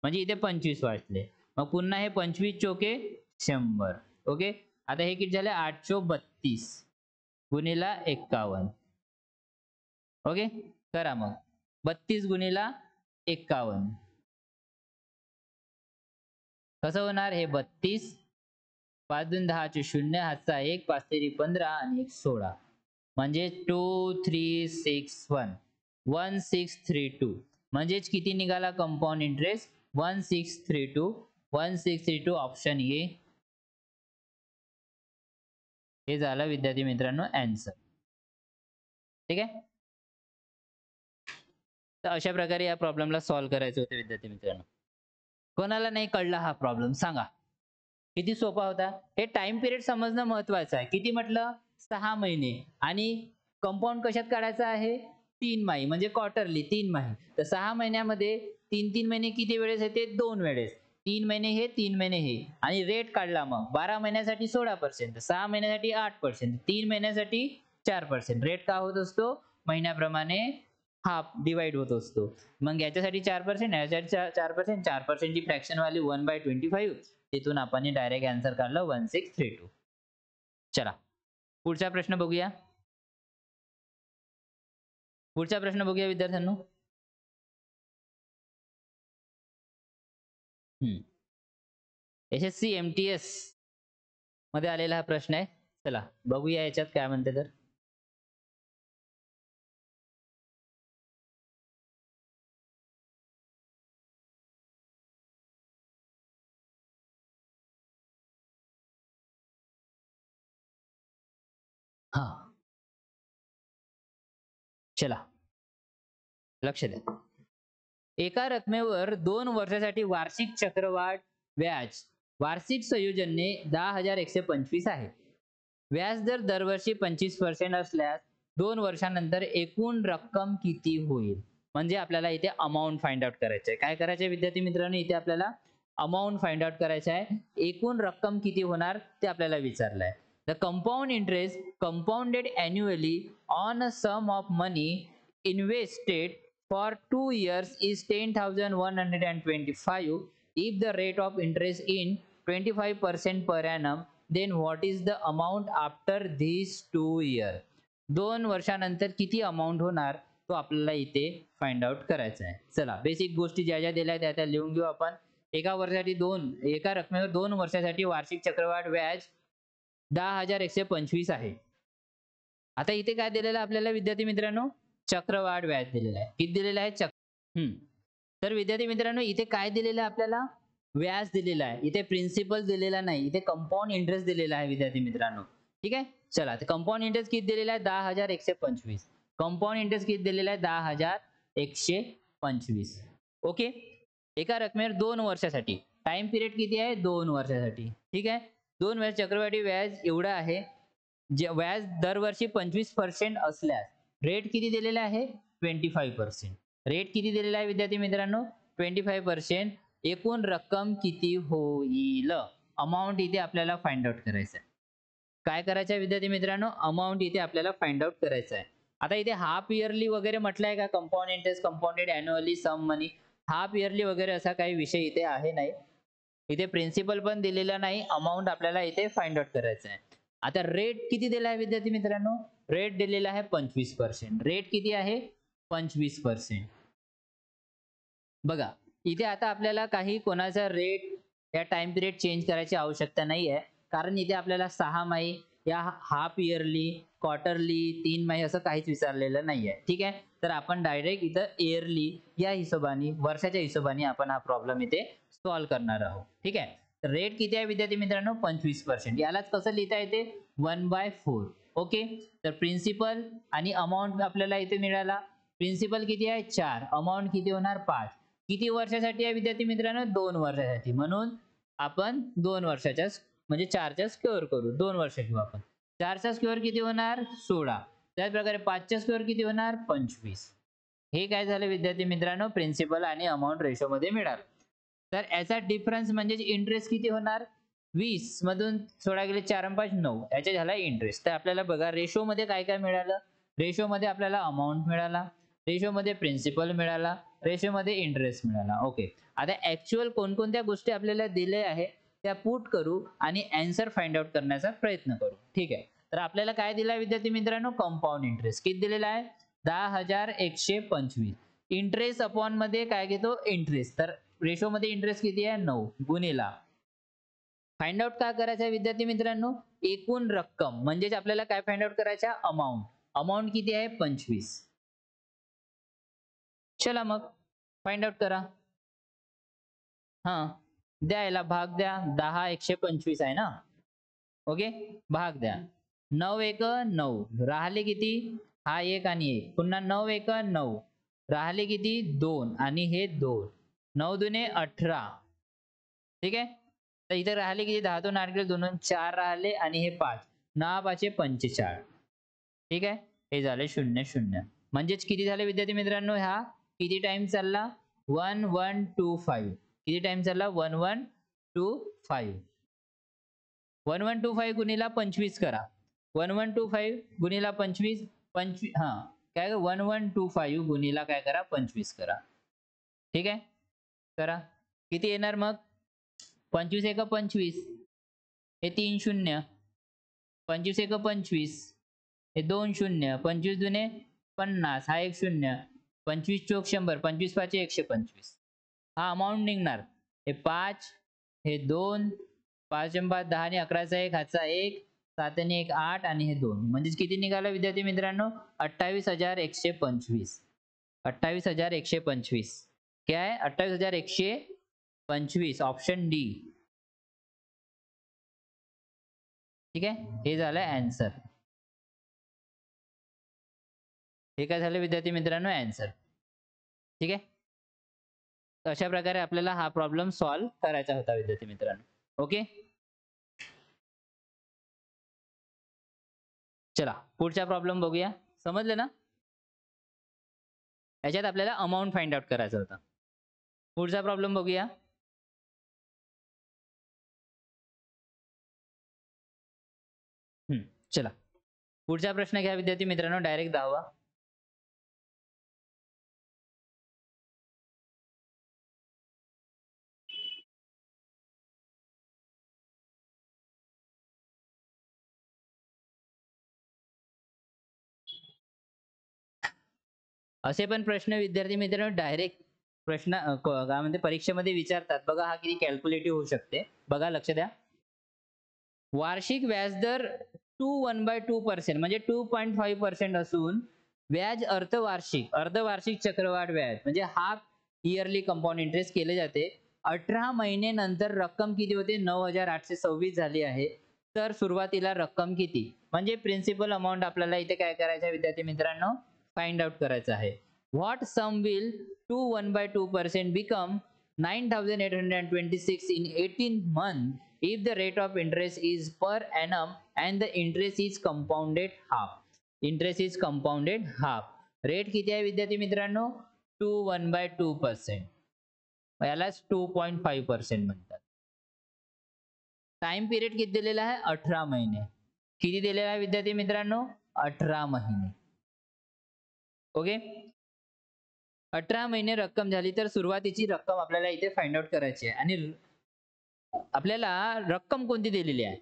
म्हणजे इथे 25 वाचले. मग पुन्हा हे 25 चोके 100. ओके. आता हे किती झाले 832 गुणिले 51. ओके. करा मग 32 गुणिले 51 कसं होणार हे 32 5 2 10 चे 0 हातचा 1 5 तेरी 15 आणि 1 16 म्हणजे 2361 1632 म्हणजेच किती निघाला कंपाऊंड इंटरेस्ट 1632 ऑप्शन ए हे झालं विद्यार्थी मित्रांनो आन्सर. ठीक आहे. तर अशा प्रकारे या प्रॉब्लेमला सॉल्व्ह करायचं होतं विद्यार्थी मित्रांनो. कोणाला नाही कळला हा प्रॉब्लेम सांगा. किती सोपा होता. हे टाइम पिरियड समजणं महत्वाचं आहे. किती म्हटलं 6 महिने आणि कंपाऊंड कशात काढायचं आहे 3 माही म्हणजे क्वार्टरली 3 माही. तर 6 महिन्यामध्ये 3 महिने किती वेळेस येते 2 वेळेस. 3 महिने हे 3 महिने हे आणि रेट काढला मग 12 महिन्यासाठी 16%, 6 महिन्यासाठी 8%, 3 महिन्यासाठी 4%. रेट का होत असतो महिन्याप्रमाणे हाफ डिवाइड होत असतो. मग याच्यासाठी 4% याच्यासाठी 4% 4% ची फ्रॅक्शन व्हॅल्यू 1/25 तिथून आपण डायरेक्ट आन्सर काढलं 1632. चला पुढचा प्रश्न बघूया. पुढचा प्रश्न बघूया विद्यार्थ्यांनो. SSC MTS मध्ये आलेला हा प्रश्न आहे. चला बघूया याच्यात काय म्हणते तर. हा चला लक्ष द्या. एका रकमेवर 2 वर्षासाठी वार्षिक चक्रवाढ व्याज वार्षिक संयोजनने 10,125 आहे. व्याज दर दरवर्षी 25% असल्यास 2 वर्षानंतर एकूण रक्कम किती होईल. म्हणजे आपल्याला इथे अमाऊंट फाइंड आउट करायचं आहे. काय करायचं आहे विद्यार्थी मित्रांनो इथे आपल्याला अमाऊंट फाइंड आउट करायचं आहे. एकूण रक्कम किती होणार ते आपल्याला विचारलं आहे. The compound interest compounded annually on a sum of money invested for 2 years is 10,125. If the rate of interest in 25% per annum, then what is the amount after these 2 years? 2 वर्षानंतर किती अमाऊंट होणार तो आपल्याला इथे find out करायचा आहे. चला basic गोष्टी ज्या ज्या दिल्या त्या लिहून घेऊ आपण. एका रकमेवर 2 वर्षासाठी वार्षिक चक्रवाढ व्याज 10,125 आहे. आता इथे काय दिलेलं आहे आपल्याला विद्यार्थी मित्रांनो चक्रवाढ व्याज दिलेलं आहे. किती दिलेलं आहे तर विद्यार्थी मित्रांनो इथे काय दिलेलं आहे आपल्याला व्याज दिलेला आहे. इथे प्रिन्सिपल दिलेला नाही. इथे कंपाऊंड इंटरेस्ट दिलेला आहे विद्यार्थी मित्रांनो. ठीक आहे. चला तर कंपाऊंड इंटरेस्ट किती दिलेला आहे 10,125. कंपाऊंड इंटरेस्ट किती दिलेला आहे 10,125. ओके. एका रकमेवर 2 वर्षासाठी टाइम पिरियड किती आहे 2 वर्षासाठी. ठीक आहे. 2 वर्ष चक्रवाढी व्याज एवढं आहे. जे व्याज दरवर्षी 25% असल्यास रेट किती दिलेला आहे 25%. रेट किती दिलेला आहे विद्यार्थी मित्रांनो 25%. एकूण रक्कम किती होईल अमाऊंट इथे आपल्याला फाइंड आउट करायचं आहे. काय करायचं आहे विद्यार्थी मित्रांनो अमाऊंट इथे आपल्याला फाइंड आउट करायचं आहे. आता इथे हाफ इयरली वगैरे म्हटलंय का compound interest compounded annually sum money half yearly वगैरे असा काही विषय इथे आहे नाही. इथे प्रिन्सिपल पण दिलेला नाही. अमाऊंट आपल्याला इथे फाइंड आउट करायचं आहे. आता रेट किती दिला आहे विद्यार्थी मित्रांनो रेट दिलेला आहे 25%. रेट किती आहे 25%. बघा इथे आता आपल्याला काही कोणाचा रेट या टाइम पिरियड चेंज करायची आवश्यकता नाही आहे. कारण इथे आपल्याला 6 माही या हाफ इयरली क्वार्टरली 3 माही असं काहीच विचारलेलं नाही आहे. ठीक आहे. तर आपण डायरेक्ट इथं इयरली या हिशोबाने वर्षाच्या हिशोबाने आपण हा प्रॉब्लेम इथे सॉल्व्ह करणार आहोत. ठीक आहे. रेट किती आहे विद्यार्थी मित्रांनो 25%. यालाच कसं लिहिता येते 1/4. ओके. तर प्रिन्सिपल आणि अमाऊंट आपल्याला इथे मिळाला. प्रिन्सिपल किती आहे 4 अमाऊंट किती होणार 5. किती वर्षासाठी आहे विद्यार्थी मित्रांनो 2 वर्षासाठी. म्हणून आपण 2 वर्षाच्या म्हणजे 4चा स्क्वेअर करू 2 वर्ष घेऊ आपण. 4चा स्क्वेअर किती होणार 16. त्याच प्रकारे 5चा स्क्वेअर किती होणार 25. हे काय झालं विद्यार्थी मित्रांनो प्रिन्सिपल आणि अमाऊंट रेशो मध्ये मिळालं. तर याचा डिफरन्स म्हणजे इंटरेस्ट किती होणार, 20 मधून सोडा गेले 4 आणि 5 9, याच्या झाला इंटरेस्ट. तर आपल्याला बघा रेशो मध्ये काय काय मिळालं. रेशो मध्ये आपल्याला अमाऊंट मिळाला, रेशो मध्ये प्रिन्सिपल मिळाला, रेशो मध्ये इंटरेस्ट मिळाला. ओके, आता ऍक्च्युअल कोणकोणत्या गोष्टी आपल्याला दिल्या आहे त्या पुट करू आणि आन्सर फाइंड आउट करण्याचा प्रयत्न करू. ठीक आहे, तर आपल्याला काय दिला विद्यार्थी मित्रांनो, कंपाऊंड इंटरेस्ट किती दिलेला आहे, 10,125. इंटरेस्ट अपॉन मध्ये काय घेतो, इंटरेस्ट. तर रेशो मध्ये इंटरेस्ट किती आहे, 9 गुणिला. फाइंड आउट काय करायचं आहे विद्यार्थी मित्रांनो, एकूण रक्कम म्हणजेच आपल्याला काय फाइंड आउट करायचं, अमाऊंट. अमाऊंट किती आहे, 25. चला मग फाइंड आउट करा. हा, द्यायला भाग द्या, 10,125 आहे ना. ओके, भाग द्या. 9 एक 9, राहिले किती, हा 1 आणि 1, पुन्हा 9 एक 9, राहिले किती 2 आणि हे 2, 9 दुने 18. ठीक आहे, तर इथे राहिले किती, 10 2 8 गेले, 2 4 राहिले आणि हे 5, 9 5 45. ठीक आहे, हे झाले 0 0. म्हणजेच किती झाले विद्यार्थी मित्रांनो, हा किती टाइम चालला, 1125. किती टाइम चालला, 1125. 1125 गुणिला 25 करा. 1125 गुणिला 25, 25 हा काय 1125 गुणिला काय करा, 25 करा. ठीक आहे, करा. किती येणार मग, 25 एक 25, हे 3 0, 25 एक 25, हे 2 0, 25 दुने 50, हा 1 0, 25 चोक 100, 25 5 125. हा अमाऊंट निघणार. हे 5, हे 2, 5 5 10 आणि 11चा 1, हाचा 1, 7 आणि 1 8 आणि हे 2, म्हणजे किती निघाला विद्यार्थी मित्रांनो, 28,125. 28,125 क्या है, 28,125, ऑप्शन डी. ठीक आहे, हे झालं आन्सर. हे काय झालं विद्यार्थी मित्रांनो, आन्सर. ठीक आहे, अशा प्रकारे आपल्याला हा प्रॉब्लेम सॉल्व्ह करायचा होता विद्यार्थी मित्रांनो. ओके, चला पुढचा प्रॉब्लेम बघूया. समजलं ना, याच्यात आपल्याला अमाऊंट फाइंड आउट करायचा होता. पुढचा प्रॉब्लेम बघूया. चला पुढचा प्रश्न घ्या विद्यार्थी मित्रांनो, डायरेक्ट 10वा. असे पण प्रश्न विद्यार्थी मित्रांनो डायरेक्ट प्रश्न काय म्हणते परीक्षेमध्ये विचारतात बघा. हा किती कॅल्क्युलेटिव्ह होऊ शकते बघा, लक्ष द्या. वार्षिक व्याजदर 1/2% म्हणजे 2.5% असून व्याज अर्धवार्षिक चक्रवाढ व्याज म्हणजे हाफ इयरली कंपाऊंड इंटरेस्ट केले जाते. 18 महिने नंतर रक्कम किती होते, 9,826 झाली आहे. तर सुरुवातीला रक्कम किती, म्हणजे प्रिन्सिपल अमाऊंट आपल्याला इथे काय करायचं आहे विद्यार्थी मित्रांनो, फाइंड आउट करायचं आहे. What sum will 1/2% become 9,826 in 18 months if the rate of interest is per annum and the interest is compounded half. Interest is compounded half. Rate किती आहे विद्यार्थी मित्रांनो, 1/2%, यालाच 2.5% म्हणतात. टाइम पिरियड किती दिलेला आहे, 18 महिने. किती दिलेला आहे विद्यार्थी मित्रांनो, 18 महिने. ओके, 18 महिने रक्कम झाली तर सुरुवातीची रक्कम आपल्याला इथे फाइंड आउट करायची आहे. आणि आपल्याला रक्कम कोणती दिलेली आहे,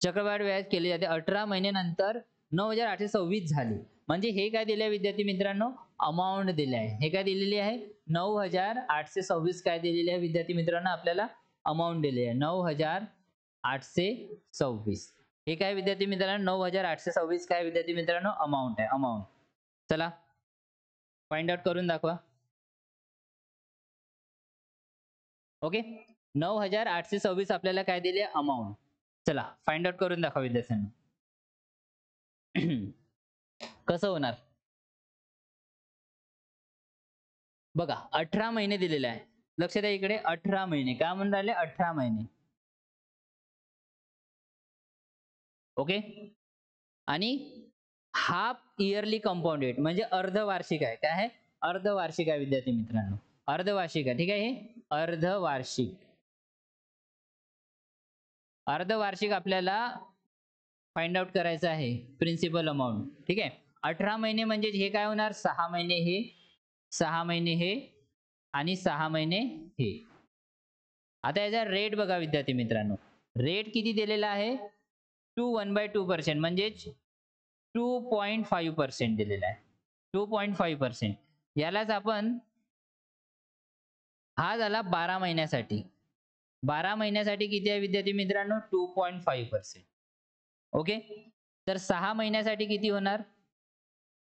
चक्रवाढ व्याज केले जाते 18 महिन्यानंतर 9,826 झाली. म्हणजे हे काय दिले आहे विद्यार्थी मित्रांनो, अमाऊंट दिले आहे. हे काय दिलेली आहे, 9,826 काय दिलेली आहे विद्यार्थी मित्रांनो, आपल्याला अमाऊंट दिली आहे 9,826. हे काय विद्यार्थी मित्रांनो, 9,826 काय विद्यार्थी मित्रांनो, अमाऊंट आहे, अमाऊंट. चला फाइंड आउट करून दाखवा. ओके, 9,826 आपल्याला काय दिले, अमाऊंट. चला फाइंड आउट करून दाखवा विद्यार्थ्यांना. कसं होणार बघा, 18 महिने दिलेले आहे. लक्ष द्या इकडे, 18 महिने काय म्हणून राहिले, 18 महिने. ओके, आणि हाफ इयरली कंपाऊंडेड म्हणजे अर्धवार्षिक आहे. काय आहे, अर्धवार्षिक आहे विद्यार्थी मित्रांनो. अर्धवार्षिक आहे, ठीक आहे. हे अर्धवार्षिक, अर्धवार्षिक आपल्याला फाइंड आउट करायचं आहे प्रिन्सिपल अमाऊंट, ठीक आहे. 18 महिने म्हणजे हे काय होणार, 6 महिने हे, 6 महिने हे आणि 6 महिने हे. आता याचा रेट बघा विद्यार्थी मित्रांनो, रेट किती दिलेला आहे, 1/2% म्हणजेच 2.5% दिलेला आहे, 2.5%. यालाच आपण, हा झाला 12 महिन्यासाठी. 12 महिन्यासाठी किती आहे विद्यार्थी मित्रांनो, 2.5%. ओके. तर 6 महिन्यासाठी किती होणार,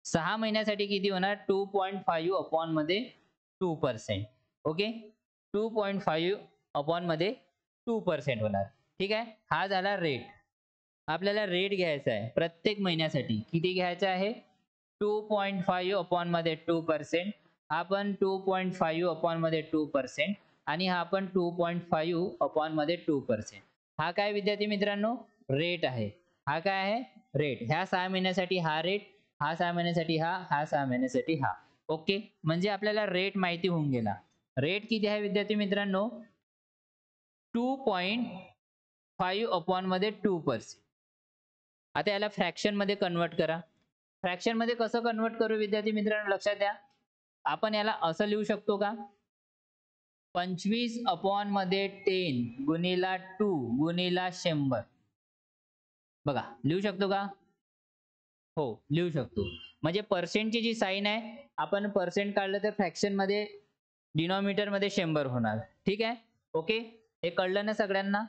6 महिन्यासाठी किती होणार, 2.5 अपॉन मध्ये 2%. ओके, 2.5 अपॉन मध्ये 2% होणार, ठीक आहे. हा झाला रेट. आपल्याला रेट घ्यायचा आहे प्रत्येक महिन्यासाठी. किती घ्यायचा आहे, 2.5 अपॉन मध्ये 2%. हा पण 2.5 अपॉन मध्ये 2% आणि हा पण 2.5 अपॉन मध्ये 2%. हा काय विद्यार्थी मित्रांनो, रेट आहे. हा काय आहे, रेट. ह्या 6 महिन्यासाठी हा रेट, हा 6 महिन्यासाठी हा, हा 6 महिन्यासाठी हा. ओके, म्हणजे आपल्याला रेट माहिती होऊन गेला. रेट किती आहे विद्यार्थी मित्रांनो, 2.5 अपॉन मध्ये 2%. आता याला फ्रॅक्शन मध्ये कन्वर्ट करा. फ्रॅक्शन मध्ये कसं कन्वर्ट करू विद्यार्थी मित्रांनो, लक्षात द्या. आपण याला असं लिहू शकतो का, 25 अपॉन मध्ये 10 गुणिला 2 गुणिला 100. बघा, लिहू शकतो का, हो लिहू शकतो. म्हणजे पर्सेंटची जी साइन आहे, आपण पर्सेंट काढलं तर फ्रॅक्शन मध्ये डिनॉमिनेटर मध्ये 100 होणार, ठीक आहे. ओके, हे कळलं ना सगळ्यांना.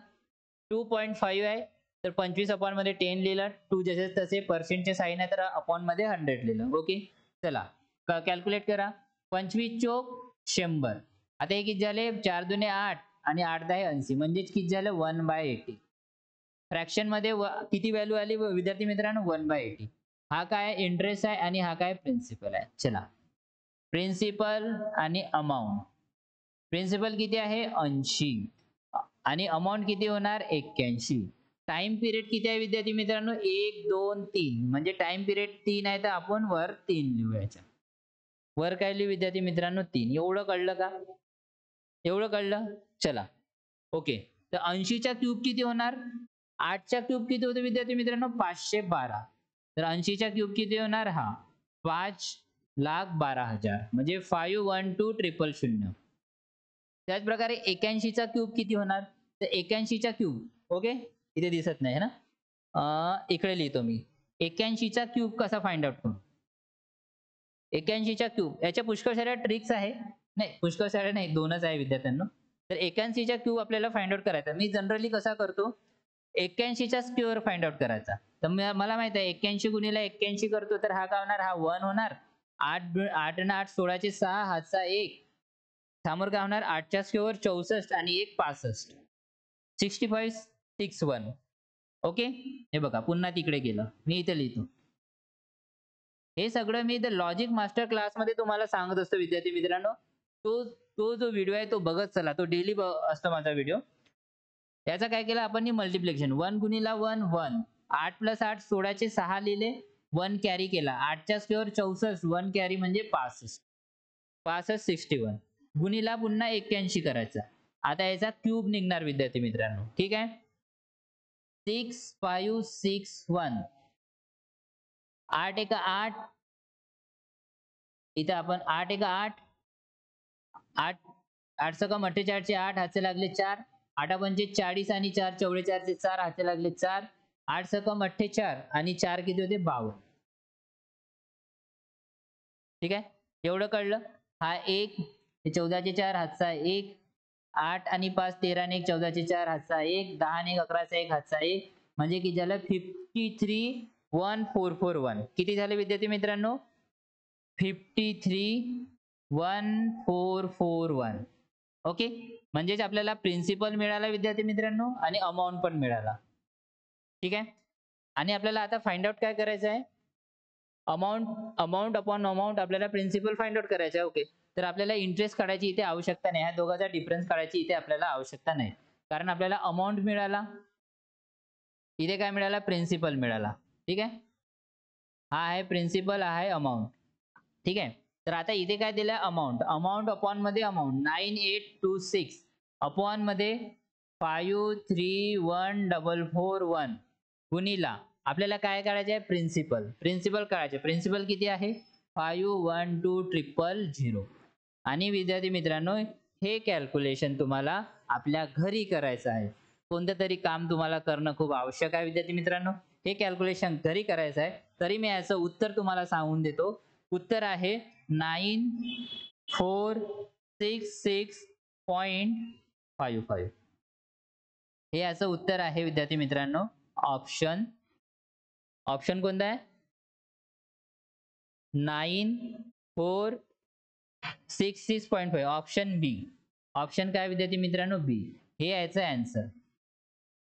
2.5 आहे तर 25 अपॉन मध्ये 10 लिहिलं, 2 जसे तसे, पर्सेंटचे साइन आहे तर अपॉन मध्ये 100 लिहिलं. ओके, चला कॅल्क्युलेट करा. 25 चोक 100. आता हे किती झाले, 4 दुने 8 आणि 8 10 80, म्हणजेच किती झालं, 1/80. फ्रॅक्शन मध्ये किती व्हॅल्यू आली विद्यार्थी मित्रांनो, 1/80. हा काय इंटरेस्ट आहे आणि हा काय प्रिन्सिपल आहे. चला, प्रिन्सिपल आणि अमाऊंट. प्रिन्सिपल किती आहे, 80 आणि अमाऊंट किती होणार, 81. टाइम पिरियड किती आहे विद्यार्थी मित्रांनो, 1 2 3, म्हणजे टाइम पिरियड 3 आहे तर आपण वर 3 लिहूयाचा. वर काय लिहू विद्यार्थी मित्रांनो, 3. एवढं कळलं का, एवढं कळलं. चला ओके, तर 80चा क्यूब किती होणार, 8चा क्यूब किती होतो विद्यार्थी मित्रांनो, 512. तर 80चा क्यूब किती होणार, हा 5,12,000, म्हणजे 512000. त्याच प्रकारे 81चा क्यूब किती होणार, तर 81चा क्यूब, ओके इथे दिसत नाही ना, इकडे लिहितो मी. 81चा क्यूब कसा फाइंड आउट करू, 81चा क्यूब, याच्या पुष्कळ साऱ्या ट्रिक्स आहे. नाही पुष्कळ साऱ्या नाही, 2च आहे विद्यार्थ्यांना. तर 81चा क्यूब आपल्याला फाइंड आउट करायचा. मी जनरली कसा करतो, 81चा स्क्वेअर फाइंड आउट करायचा. तर मला माहित आहे 81 गुणिले 81 करतो तर हा काय होणार, हा 1 होणार. 8 8 आणि 8 16चे 6, हातचा 1, समोर काय होणार, 8च्या स्क्वेअर 64 आणि 1 65, 65 61. ओके, हे बघा पुन्हा तिकडे गेलं, मी इथे लिहितो. हे सगळं me the logic master class मध्ये तुम्हाला सांगत असतो विद्यार्थी मित्रांनो. तो जो व्हिडिओ आहे तो बघत चला, तो डेली असतो माझा व्हिडिओ. याचा काय केलं आपण, मल्टिप्लिकेशन. 1 गुणिला 1 1, 8 + 8 16चे 6 लिहिले, 1 कॅरी केला, 8च्या स्क्वेअर 64, 1 कॅरी म्हणजे 65, 65 61 गुणिला पुन्हा 81 करायचा. आता याचा क्यूब निघणार विद्यार्थी मित्रांनो, ठीक आहे. 6561, 8 1 8, इथे आपण 8 1 8, 8 8 सकम 48 चे 8, हातचे लागले 4, 8 पंचे 40 आणि 4 44 चे 4, हातचे लागले 4, 8 सकम 48 आणि 4 किती होते, 52. ठीक आहे, एवढं कळलं. हा 1, 14 चे 4, हातचा 1, 8 आणि 5 13 आणि 1 14 चे 4, हातचा 1, 10 आणि 1 11 चा 1, हातचा 1, म्हणजे किती झालं, 531441. किती झाले विद्यार्थी मित्रांनो, 531441. ओके, म्हणजेच आपल्याला प्रिन्सिपल मिळाला विद्यार्थी मित्रांनो आणि अमाऊंट पण मिळाला. ठीक आहे, आणि आपल्याला आता फाइंड आउट काय करायचं आहे, अमाऊंट अपॉन अमाऊंट आपल्याला प्रिन्सिपल फाइंड आउट करायचं आहे. ओके, तर आपल्याला इंटरेस्ट काढायची इथे आवश्यकता नाही, ह्या दोघांचा डिफरन्स काढायची इथे आपल्याला आवश्यकता नाही, कारण आपल्याला अमाऊंट मिळाला, इथे काय मिळाला, प्रिन्सिपल मिळाला. ठीक आहे, हा आहे प्रिन्सिपल, हा आहे अमाऊंट. ठीक आहे, तर आता इथे काय दिलं अमाऊंट, अमाऊंट अपॉन मध्ये अमाऊंट 9826 अपॉन मध्ये 531441 गुणिला आपल्याला काय काढायचे आहे प्रिन्सिपल, प्रिन्सिपल काढायचे, प्रिन्सिपल किती आहे 512000 आणि विद्यार्थी मित्रांनो हे कॅल्क्युलेशन तुम्हाला आपल्या घरी करायचं आहे. कोणतं तरी काम तुम्हाला करणं खूप आवश्यक आहे विद्यार्थी मित्रांनो, हे कॅल्क्युलेशन घरी करायचं आहे. तरी मी याचं उत्तर तुम्हाला सांगून देतो. उत्तर आहे 9466.55 हे याचं उत्तर आहे विद्यार्थी मित्रांनो. ऑप्शन कोणता आहे 9466.5 ऑप्शन बी. ऑप्शन काय विद्यार्थी मित्रांनो बी हे याचं आन्सर.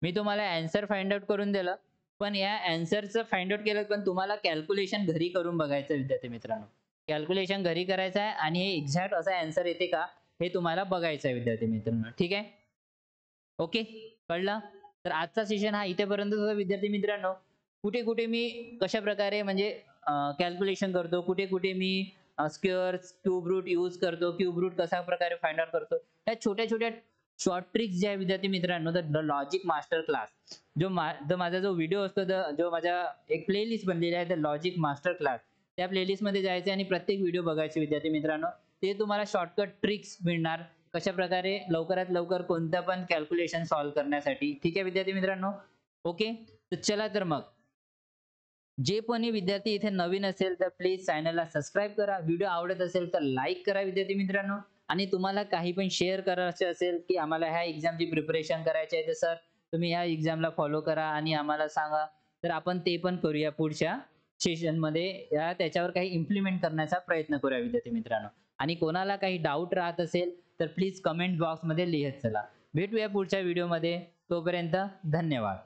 मी तुम्हाला आन्सर फाइंड आउट करून दिलं, पण या आन्सरचं फाइंड आउट केलं पण तुम्हाला कॅल्क्युलेशन घरी करून बघायचं विद्यार्थी मित्रांनो. कॅल्क्युलेशन घरी करायचं आहे आणि हे एक्झॅक्ट असा आन्सर येते का हे तुम्हाला बघायचं आहे विद्यार्थी मित्रांनो. ठीक आहे, ओके कळलं. तर आजचा सेशन हा इथेपर्यंत होता विद्यार्थी मित्रांनो. कुठे कुठे मी कशा प्रकारे म्हणजे कॅल्क्युलेशन करतो, कुठे कुठे मी स्क्वेअर्स क्यूब रूट यूज करतो, क्यूब रूट कशा प्रकारे फाइंड आउट करतो, त्या छोट्या छोट्या शॉर्ट ट्रिक्स जे आहे विद्यार्थी मित्रांनो द लॉजिक मास्टर क्लास जो माझा जो व्हिडिओ असतो, जो माझा एक प्लेलिस्ट बनलेली आहे द लॉजिक मास्टर क्लास, त्या प्लेलिस्ट मध्ये जायचे आणि प्रत्येक व्हिडिओ बघायचे विद्यार्थी मित्रांनो. ते तुम्हाला शॉर्टकट ट्रिक्स मिळणार कशा प्रकारे लवकरात लवकर कोणतं पण कॅल्क्युलेशन सॉल्व्ह करण्यासाठी. ठीक आहे विद्यार्थी मित्रांनो, ओके. तर चला तर मग जे कोणी विद्यार्थी इथे नवीन असेल तर प्लीज चॅनलला सबस्क्राईब करा, व्हिडिओ आवडत असेल तर लाईक करा विद्यार्थी मित्रांनो. आणि तुम्हाला काही पण शेअर करायचे असेल की आम्हाला ह्या एक्झामची प्रिपरेशन करायची आहे तर सर तुम्ही ह्या एक्झामला फॉलो करा आणि आम्हाला सांगा, तर आपण ते पण करूया पुढच्या सेशनमध्ये, या त्याच्यावर काही इम्प्लिमेंट करण्याचा प्रयत्न करूया विद्यार्थी मित्रांनो. आणि कोणाला काही डाऊट राहत असेल तर प्लीज कमेंट बॉक्समध्ये लिहत चला. भेटूया पुढच्या व्हिडिओमध्ये, तोपर्यंत धन्यवाद.